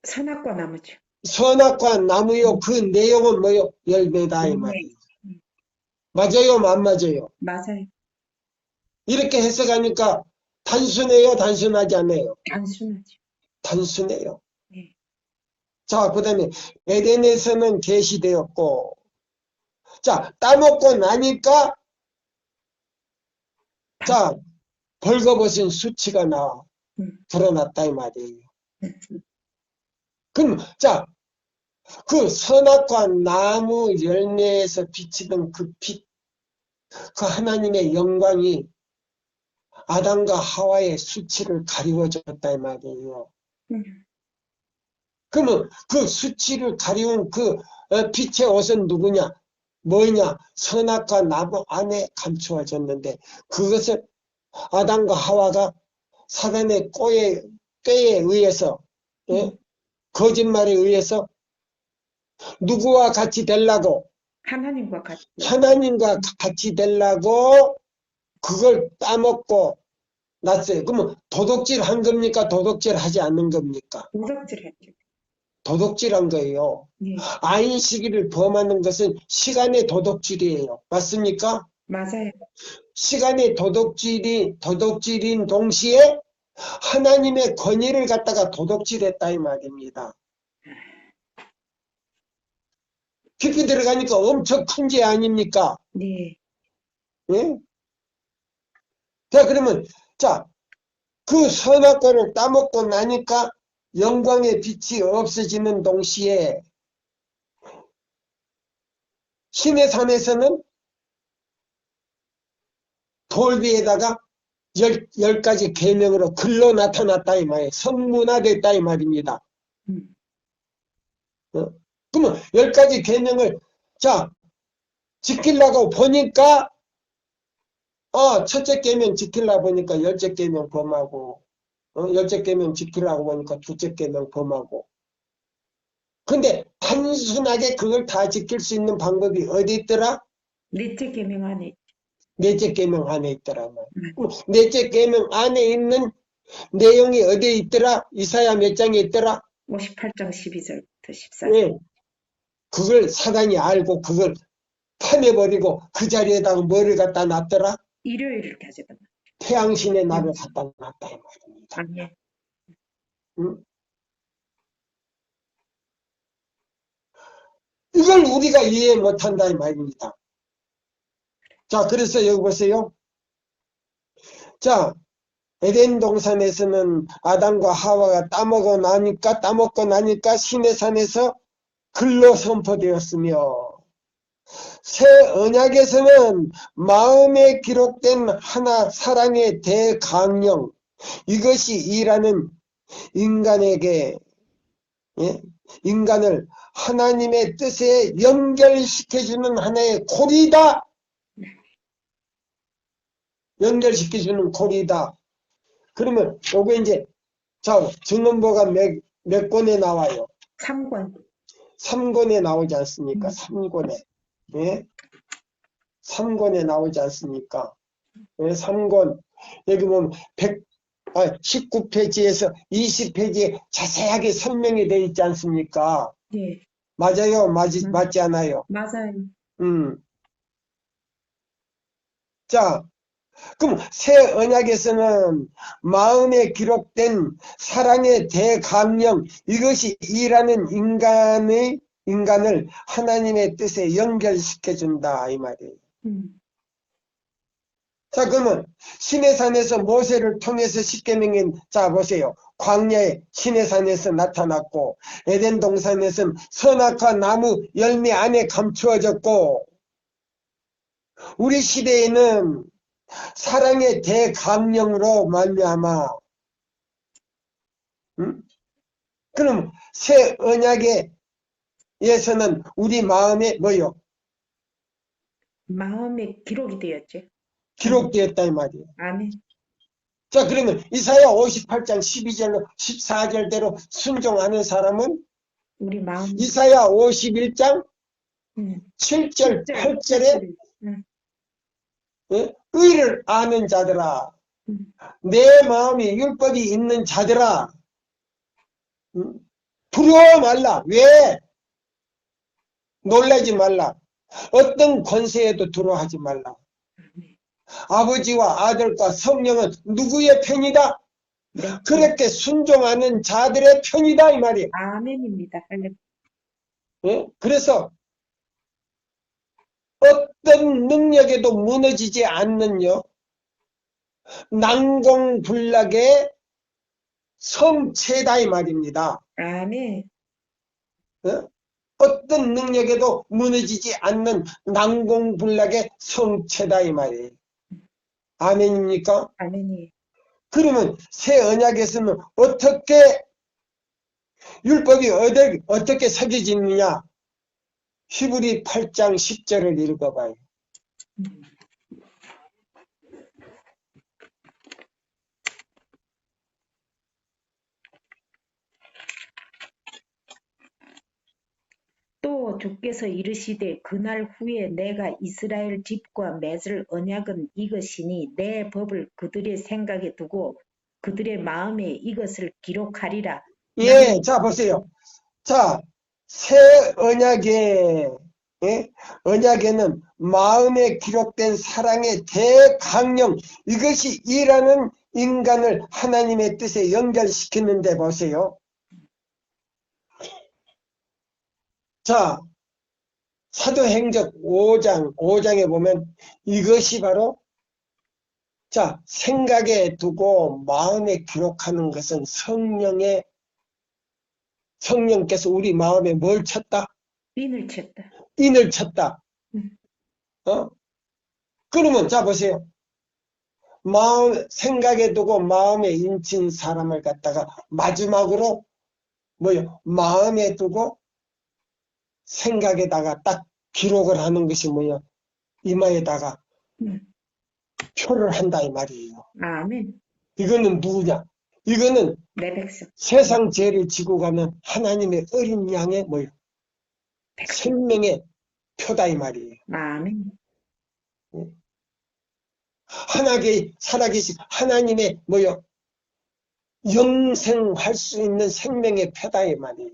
선악과 나무죠. 선악과 나무요. 그 내용은 뭐요? 열매다 이 말이에요. 맞아요? 안 맞아요? 맞아요. 이렇게 해석하니까 단순해요? 단순하지 않아요? 단순하죠. 단순해요. 네. 자, 그 다음에 에덴에서는 계시되었고 자, 따먹고 나니까 자, 벌거벗은 수치가 나와 드러났다 이 말이에요. 그럼 자, 그 선악과 나무 열매에서 비치던 그 빛, 그 하나님의 영광이 아담과 하와의 수치를 가리워줬다 이 말이에요. 음, 그러면 그 수치를 가리운 그 빛의 옷은 누구냐? 뭐냐? 선악과 나무 안에 감추어졌는데 그것을 아담과 하와가 사단의 꾀에 의해서 예? 거짓말에 의해서 누구와 같이 되려고 하나님과 같이 하나님과 같이 되려고 그걸 따먹고 났어요. 그러면 도둑질 한 겁니까? 도둑질 하지 않는 겁니까? 도덕질했죠. 도둑질한 거예요. 네, 안식일을 범하는 것은 시간의 도둑질이에요. 맞습니까? 맞아요. 시간의 도둑질인 동시에 하나님의 권위를 갖다가 도둑질했다 이 말입니다. 깊이 들어가니까 엄청 큰 죄 아닙니까? 네, 예? 자, 그러면, 자, 그 선악과를 따먹고 나니까 영광의 빛이 없어지는 동시에 신의 산에서는 돌 위에다가 열 가지 계명으로 글로 나타났다 이 말이에요. 성문화됐다 이 말입니다. 음, 어? 그러면 10가지 계명을 자 지키려고 보니까 첫째 계명 지키려고 보니까 10째 계명 범하고 10째 계명 지키려고 보니까 둘째 계명 범하고 근데 단순하게 그걸 다 지킬 수 있는 방법이 어디 있더라? 넷째 계명 안에 넷째 계명 안에 있더라. 음, 넷째 계명 안에 있는 내용이 어디에 있더라? 이사야 몇 장에 있더라? 58장 12절부터 14절. 예. 그걸 사단이 알고 그걸 파내버리고 그 자리에다가 뭐를 갖다 놨더라? 일요일을 가져다 태양신의 날을 갖다 놨다 이 말입니다. 아멘. 응? 이걸 우리가 이해 못한다 이 말입니다. 자, 그래서 여기 보세요. 자, 에덴 동산에서는 아담과 하와가 따먹고 나니까 신의 산에서 글로 선포되었으며 새 언약에서는 마음에 기록된 하나 사랑의 대강령 이것이 일하는 인간에게 예? 인간을 하나님의 뜻에 연결시켜주는 하나의 고리다. 연결시켜주는 고리다. 그러면 요거 이제 자 증언보가 몇 권에 나와요? 3권. 3권에 나오지 않습니까? 3권에. 예? 3권에 나오지 않습니까? 예? 3권. 여기 보면 19페이지에서 20페이지에 자세하게 설명이 되어 있지 않습니까? 네, 맞아요? 맞지 않아요? 맞아요. 자, 그럼 새 언약에서는 마음에 기록된 사랑의 대강령 이것이 일하는 인간을 하나님의 뜻에 연결시켜준다 이 말이에요. 자, 그러면 시내산에서 모세를 통해서 십계명인 자 보세요. 광야에 시내산에서 나타났고 에덴 동산에서는 선악과 나무 열매 안에 감추어졌고 우리 시대에는 사랑의 대강령으로 말미암아 그럼 새 언약에서는 우리 마음에 뭐요? 마음에 기록이 되었죠. 기록되었다 이 말이에요. 아멘. 자, 그러면 이사야 58장 12절로 14절대로 순종하는 사람은 우리 마음 이사야 51장 7절 7절, 8절에 응. 의를 아는 자들아 내 마음이 율법이 있는 자들아 두려워 말라. 왜? 놀라지 말라. 어떤 권세에도 두려워하지 말라. 아버지와 아들과 성령은 누구의 편이다? 네. 그렇게 순종하는 자들의 편이다 이 말이에요. 아멘입니다. 그래서 어떤 능력에도 무너지지 않는요 난공불락의 성체다 이 말입니다. 아멘. 어떤 능력에도 무너지지 않는 난공불락의 성체다 이 말이에요. 아멘입니까? 아멘이. 그러면 새 언약에서는 어떻게 율법이 어떻게 새겨지느냐? 히브리 8장 10절을 읽어봐요. 음. 또 주께서 이르시되 그날 후에 내가 이스라엘 집과 맺을 언약은 이것이니 내 법을 그들의 생각에 두고 그들의 마음에 이것을 기록하리라. 예, 나는 자 보세요. 자, 새 언약의 언약에는 마음에 기록된 사랑의 대강령 이것이 일하는 인간을 하나님의 뜻에 연결시키는데 보세요. 자, 사도행적 5장에 보면 이것이 바로 자, 생각에 두고 마음에 기록하는 것은 성령께서 우리 마음에 뭘 쳤다? 인을 쳤다. 인을 쳤다. 음. 어? 그러면 자 보세요. 생각에 두고 마음에 인친 사람을 갖다가 마지막으로 뭐요? 마음에 두고 생각에다가 딱 기록을 하는 것이 뭐요? 이마에다가 음. 표를 한다 이 말이에요. 아멘. 이거는 누구냐? 이거는 내 백성. 세상 죄를 지고 가는 하나님의 어린 양의 뭐요? 백성. 생명의 표다 이 말이에요. 아멘. 살아계신 하나님의 뭐요? 영생할 수 있는 생명의 표다 이 말이에요.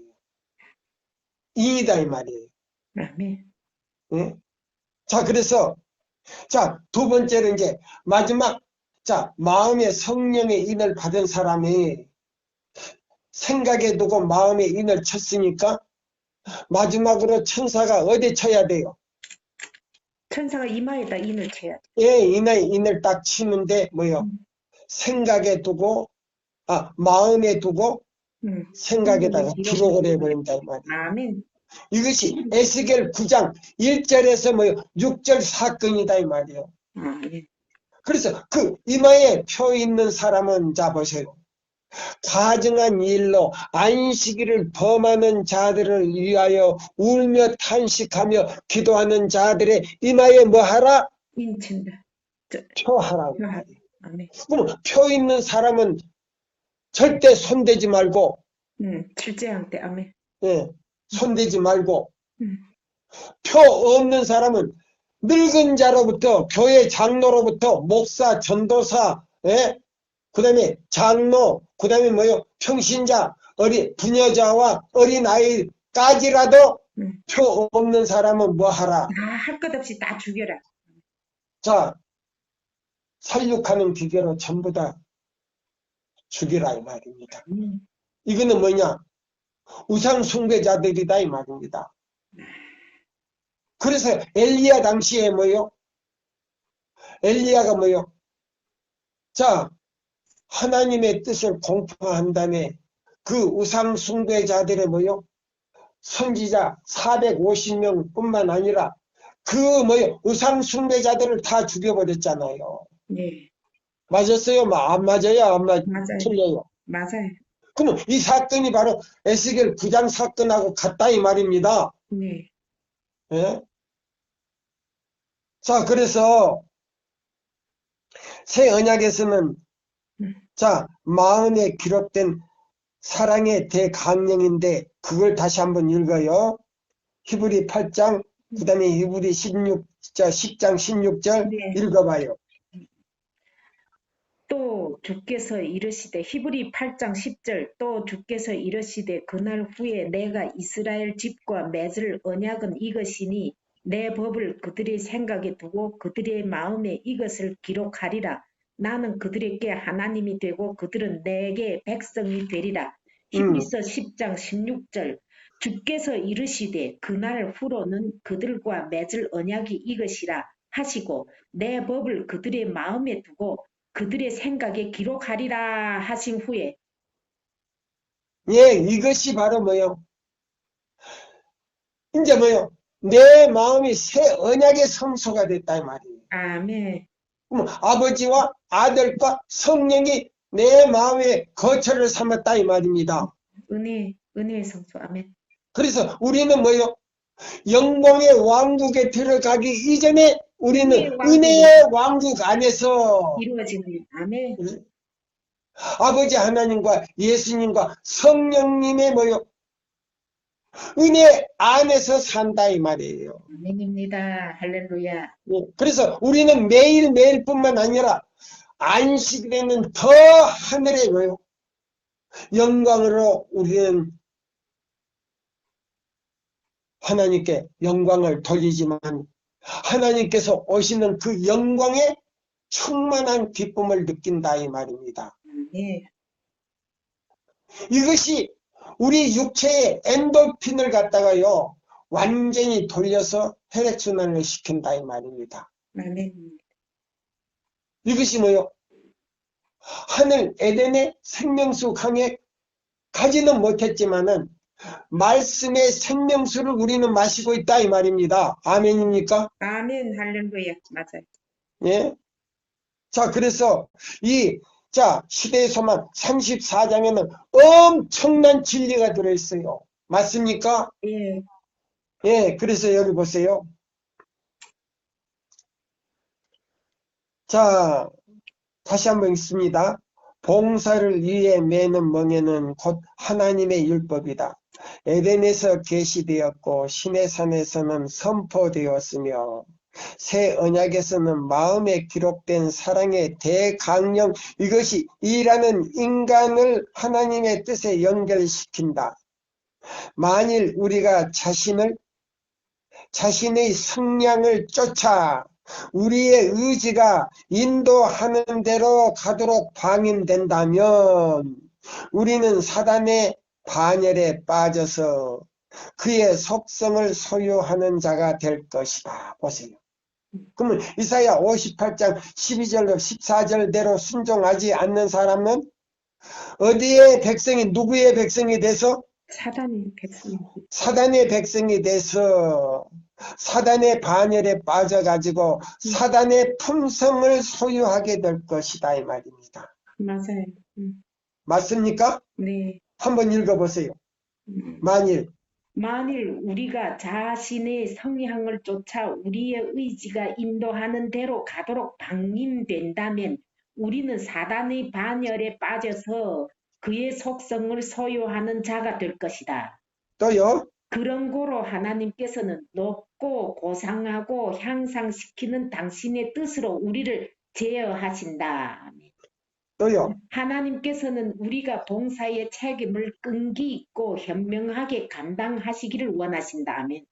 이다 이 말이에요. 아멘. 예? 자, 그래서 자, 두 번째로 이제 마지막 자, 마음의 성령의 인을 받은 사람이 생각에 두고 마음에 인을 쳤으니까 마지막으로 천사가 어디 쳐야 돼요? 천사가 이마에다 인을 쳐야 돼. 예, 인을 딱 치는데 뭐요? 생각에 두고 마음에 두고 생각에다가 기록을 해버린다 이 말이에요. 아멘. 이것이 에스겔 9장 1절에서 뭐요? 6절 사건이다 이 말이에요. 아멘. 그래서 그 이마에 표 있는 사람은 자 보세요. 가증한 일로 안식일을 범하는 자들을 위하여 울며 탄식하며 기도하는 자들의 이마에 뭐하라? 인친다. 표하라고. 아멘. 그럼 표 있는 사람은 절대 손대지 말고 출제한 때 아멘. 예, 손대지 말고 음. 표 없는 사람은 늙은 자로부터 교회 장로로부터 목사, 전도사, 예? 그 다음에 장로, 그 다음에 뭐요? 평신자, 부녀자와 어린아이까지라도 표 없는 사람은 뭐 하라? 할 것 없이 다 죽여라. 자, 살육하는 기계로 전부 다 죽이라 이 말입니다. 이거는 뭐냐? 우상 숭배자들이다 이 말입니다. 그래서 엘리야 당시에 뭐요? 엘리야가 뭐요? 자, 하나님의 뜻을 공포한 다음에 그 우상 숭배자들의 뭐요? 선지자 450명 뿐만 아니라 그 뭐요? 우상 숭배자들을 다 죽여버렸잖아요. 네. 맞았어요? 안 맞아요? 안 맞아요? 맞아요. 틀려요. 맞아요. 그럼 이 사건이 바로 에스겔 9장 사건하고 같다 이 말입니다. 네. 예? 자, 그래서 새 언약에서는 자, 마음에 기록된 사랑의 대강령인데 그걸 다시 한번 읽어요. 히브리 8장, 그 다음에 히브리 10장 16절 네. 읽어봐요. 또 주께서 이르시되 히브리 8장 10절 또 주께서 이르시되 그날 후에 내가 이스라엘 집과 맺을 언약은 이것이니 내 법을 그들의 생각에 두고 그들의 마음에 이것을 기록하리라. 나는 그들에게 하나님이 되고 그들은 내게 백성이 되리라. 히브리서 10장 16절 주께서 이르시되 그날 후로는 그들과 맺을 언약이 이것이라 하시고 내 법을 그들의 마음에 두고 그들의 생각에 기록하리라 하신 후에 예, 이것이 바로 뭐요? 이제 뭐요? 내 마음이 새 언약의 성소가 됐다 이 말이에요. 아멘. 그럼 아버지와 아들과 성령이 내 마음의 거처를 삼았다 이 말입니다. 은혜의 성소. 아멘. 그래서 우리는 뭐요? 영광의 왕국에 들어가기 이전에 우리는 은혜의 왕국 안에서 이루어지는. 아멘. 아버지 하나님과 예수님과 성령님의 뭐요? 은혜 안에서 산다 이 말이에요. 아멘입니다. 할렐루야. 예, 그래서 우리는 매일매일뿐만 아니라 안식일에는 더 하늘의 뭐요? 영광으로 우리는 하나님께 영광을 돌리지만 하나님께서 오시는 그 영광에 충만한 기쁨을 느낀다 이 말입니다. 예. 이것이 우리 육체의 엔돌핀을 갖다가요 완전히 돌려서 혈액순환을 시킨다 이 말입니다. 아멘. 이것이 뭐요? 하늘 에덴의 생명수 강에 가지는 못했지만은 말씀의 생명수를 우리는 마시고 있다 이 말입니다. 아멘입니까? 아멘. 할렐루야. 맞아요. 예. 자, 그래서 시대의 소망 34장에는 엄청난 진리가 들어있어요. 맞습니까? 예. 예, 그래서 여기 보세요. 자, 다시 한번 읽습니다. 봉사를 위해 매는 멍에는 곧 하나님의 율법이다. 에덴에서 계시되었고 시내산에서는 선포되었으며 새 언약에서는 마음에 기록된 사랑의 대강령, 이것이 일하는 인간을 하나님의 뜻에 연결시킨다. 만일 우리가 자신의 성량을 쫓아 우리의 의지가 인도하는 대로 가도록 방임된다면 우리는 사단의 반열에 빠져서 그의 속성을 소유하는 자가 될 것이다. 보세요. 그러면 이사야 58장 12절로 14절대로 순종하지 않는 사람은 어디의 백성이 누구의 백성이 돼서 사단의 백성. 사단의 백성이 돼서 사단의 반열에 빠져가지고 사단의 품성을 소유하게 될 것이다 이 말입니다. 맞아요. 맞습니까? 네. 한번 읽어보세요. 만일 우리가 자신의 성향을 쫓아 우리의 의지가 인도하는 대로 가도록 방임된다면 우리는 사단의 반열에 빠져서 그의 속성을 소유하는 자가 될 것이다. 또요. 그런 고로 하나님께서는 높고 고상하고 향상시키는 당신의 뜻으로 우리를 제어하신다. 또요. 하나님께서는 우리가 봉사의 책임을 끈기 있고 현명하게 감당하시기를 원하신다. 아멘.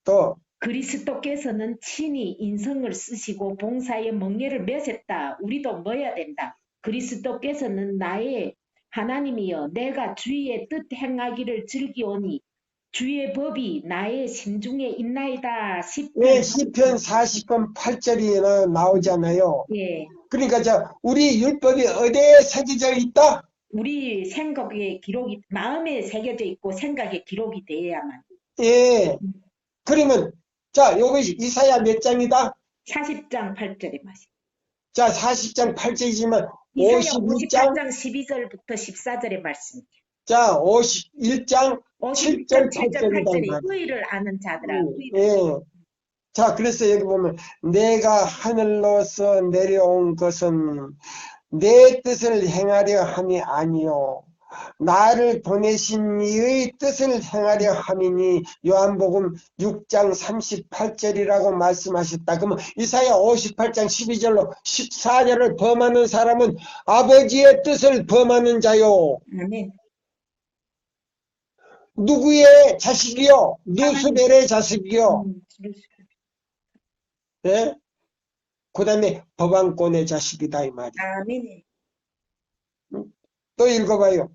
또 그리스도께서는 친히 인성을 쓰시고 봉사의 멍에를 메셨다. 우리도 넣어야 된다. 그리스도께서는 나의 하나님이여 내가 주의 뜻 행하기를 즐기오니 주의 법이 나의 심중에 있나이다. 예, 시편 40편 8절이 나오잖아요. 예. 그러니까 우리 율법이 어디에 새겨져 있다? 우리 생각에 기록이 마음에 새겨져 있고 생각에 기록이 돼야만. 예. 그러면 요것이 이사야 몇 장이다? 40장 8절의 말씀. 자, 40장 8절이지만 이사야 52장 58장 12절부터 14절의 말씀. 자, 51장 7절 7절 8절이다. 8절이 의를 아는 자들아. 예. 자, 그래서 여기 보면 내가 하늘로서 내려온 것은 내 뜻을 행하려 함이 아니요 나를 보내신 이의 뜻을 행하려 함이니 요한복음 6장 38절이라고 말씀하셨다. 그러면 이사야 58장 12절로 14절을 범하는 사람은 아버지의 뜻을 범하는 자요. 아멘. 누구의 자식이요? 누수벨의 자식이요? 예? 그 다음에 법왕권의 자식이다 이 말이야. 아멘. 또 읽어봐요.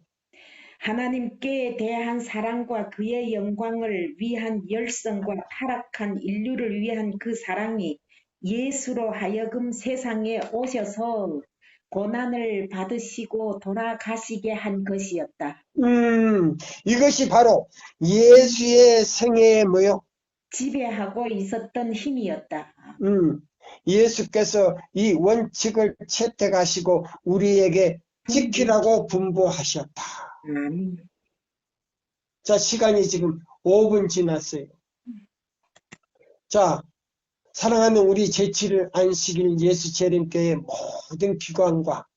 하나님께 대한 사랑과 그의 영광을 위한 열성과 타락한 인류를 위한 그 사랑이 예수로 하여금 세상에 오셔서 고난을 받으시고 돌아가시게 한 것이었다. 이것이 바로 예수의 생애의 뭐요? 지배하고 있었던 힘이었다. 예수께서 이 원칙을 채택하시고 우리에게 지키라고 분부하셨다. 자, 시간이 지금 5분 지났어요. 자, 사랑하는 우리 제7일 안식일 예수 재림교회 모든 기관과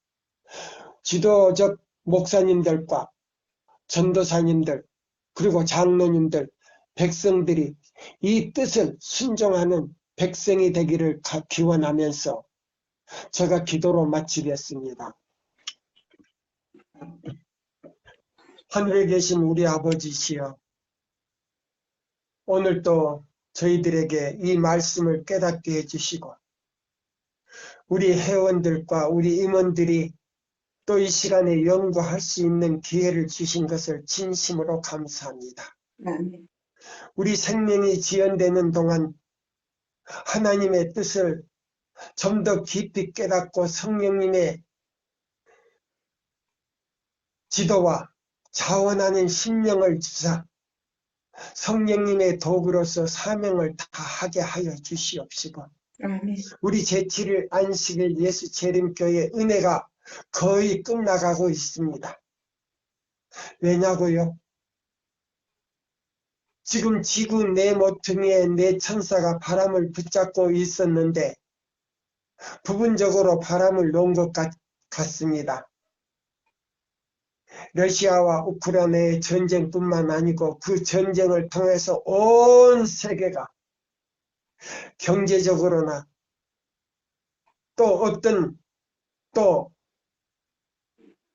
지도적 목사님들과 전도사님들 그리고 장로님들 백성들이 이 뜻을 순종하는 백성이 되기를 기원하면서 제가 기도로 마치겠습니다. 하늘에 계신 우리 아버지시여, 오늘도 저희들에게 이 말씀을 깨닫게 해주시고 우리 회원들과 우리 임원들이 또 이 시간에 연구할 수 있는 기회를 주신 것을 진심으로 감사합니다. 우리 생명이 지연되는 동안 하나님의 뜻을 좀 더 깊이 깨닫고 성령님의 지도와 자원하는 심령을 주사 성령님의 도구로서 사명을 다하게 하여 주시옵시고 우리 제7일 안식일 예수 재림교회 은혜가 거의 끝나가고 있습니다. 왜냐고요? 지금 지구 내 모퉁이에 내 천사가 바람을 붙잡고 있었는데 부분적으로 바람을 놓은 것 같습니다. 러시아와 우크라이나의 전쟁뿐만 아니고 그 전쟁을 통해서 온 세계가 경제적으로나 또 어떤 또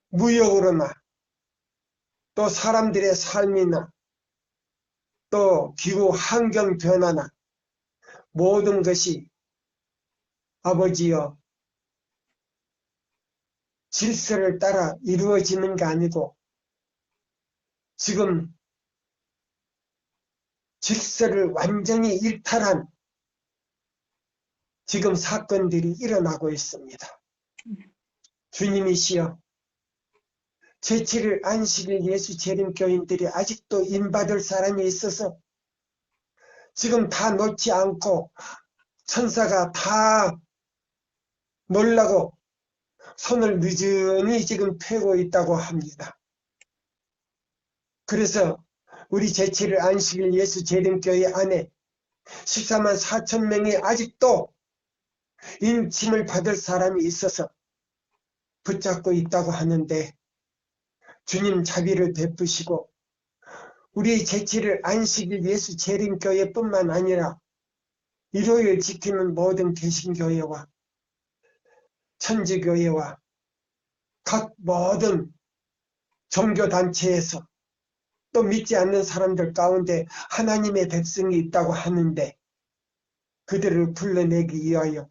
무역으로나 또 사람들의 삶이나 또 기후 환경 변화나 모든 것이 아버지여 질서를 따라 이루어지는 게 아니고 지금 질서를 완전히 일탈한 지금 사건들이 일어나고 있습니다. 주님이시여 제7일 안식일 예수 재림교인들이 아직도 인받을 사람이 있어서 지금 다 놓지 않고 천사가 다 놀라고 손을 느슨히 지금 펴고 있다고 합니다. 그래서 우리 제7일 안식일 예수 재림교회 안에 14만 4천 명이 아직도 인침을 받을 사람이 있어서 붙잡고 있다고 하는데 주님 자비를 베푸시고 우리 제7일 안식일 예수 재림교회뿐만 아니라 일요일 지키는 모든 개신교회와 천주교회와 각 모든 종교단체에서 또 믿지 않는 사람들 가운데 하나님의 백성이 있다고 하는데 그들을 불러내기 위하여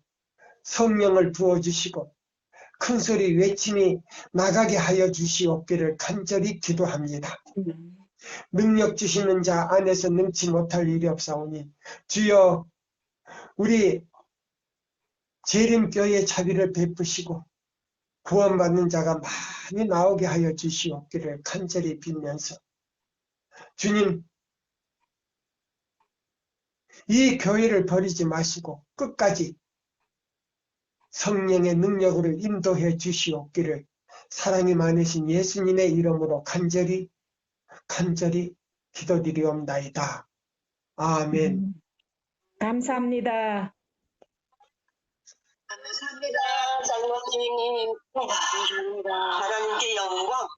성령을 부어주시고 큰소리 외침이 나가게 하여 주시옵기를 간절히 기도합니다. 능력 주시는 자 안에서 능치 못할 일이 없사오니 주여 우리 재림교회 자비를 베푸시고 구원받는 자가 많이 나오게 하여 주시옵기를 간절히 빌면서 주님 이 교회를 버리지 마시고 끝까지 성령의 능력으로 인도해 주시옵기를 사랑이 많으신 예수님의 이름으로 간절히 기도드리옵나이다. 아멘. 감사합니다. 감사합니다, 장로님. 감사합니다. 하나님께 영광.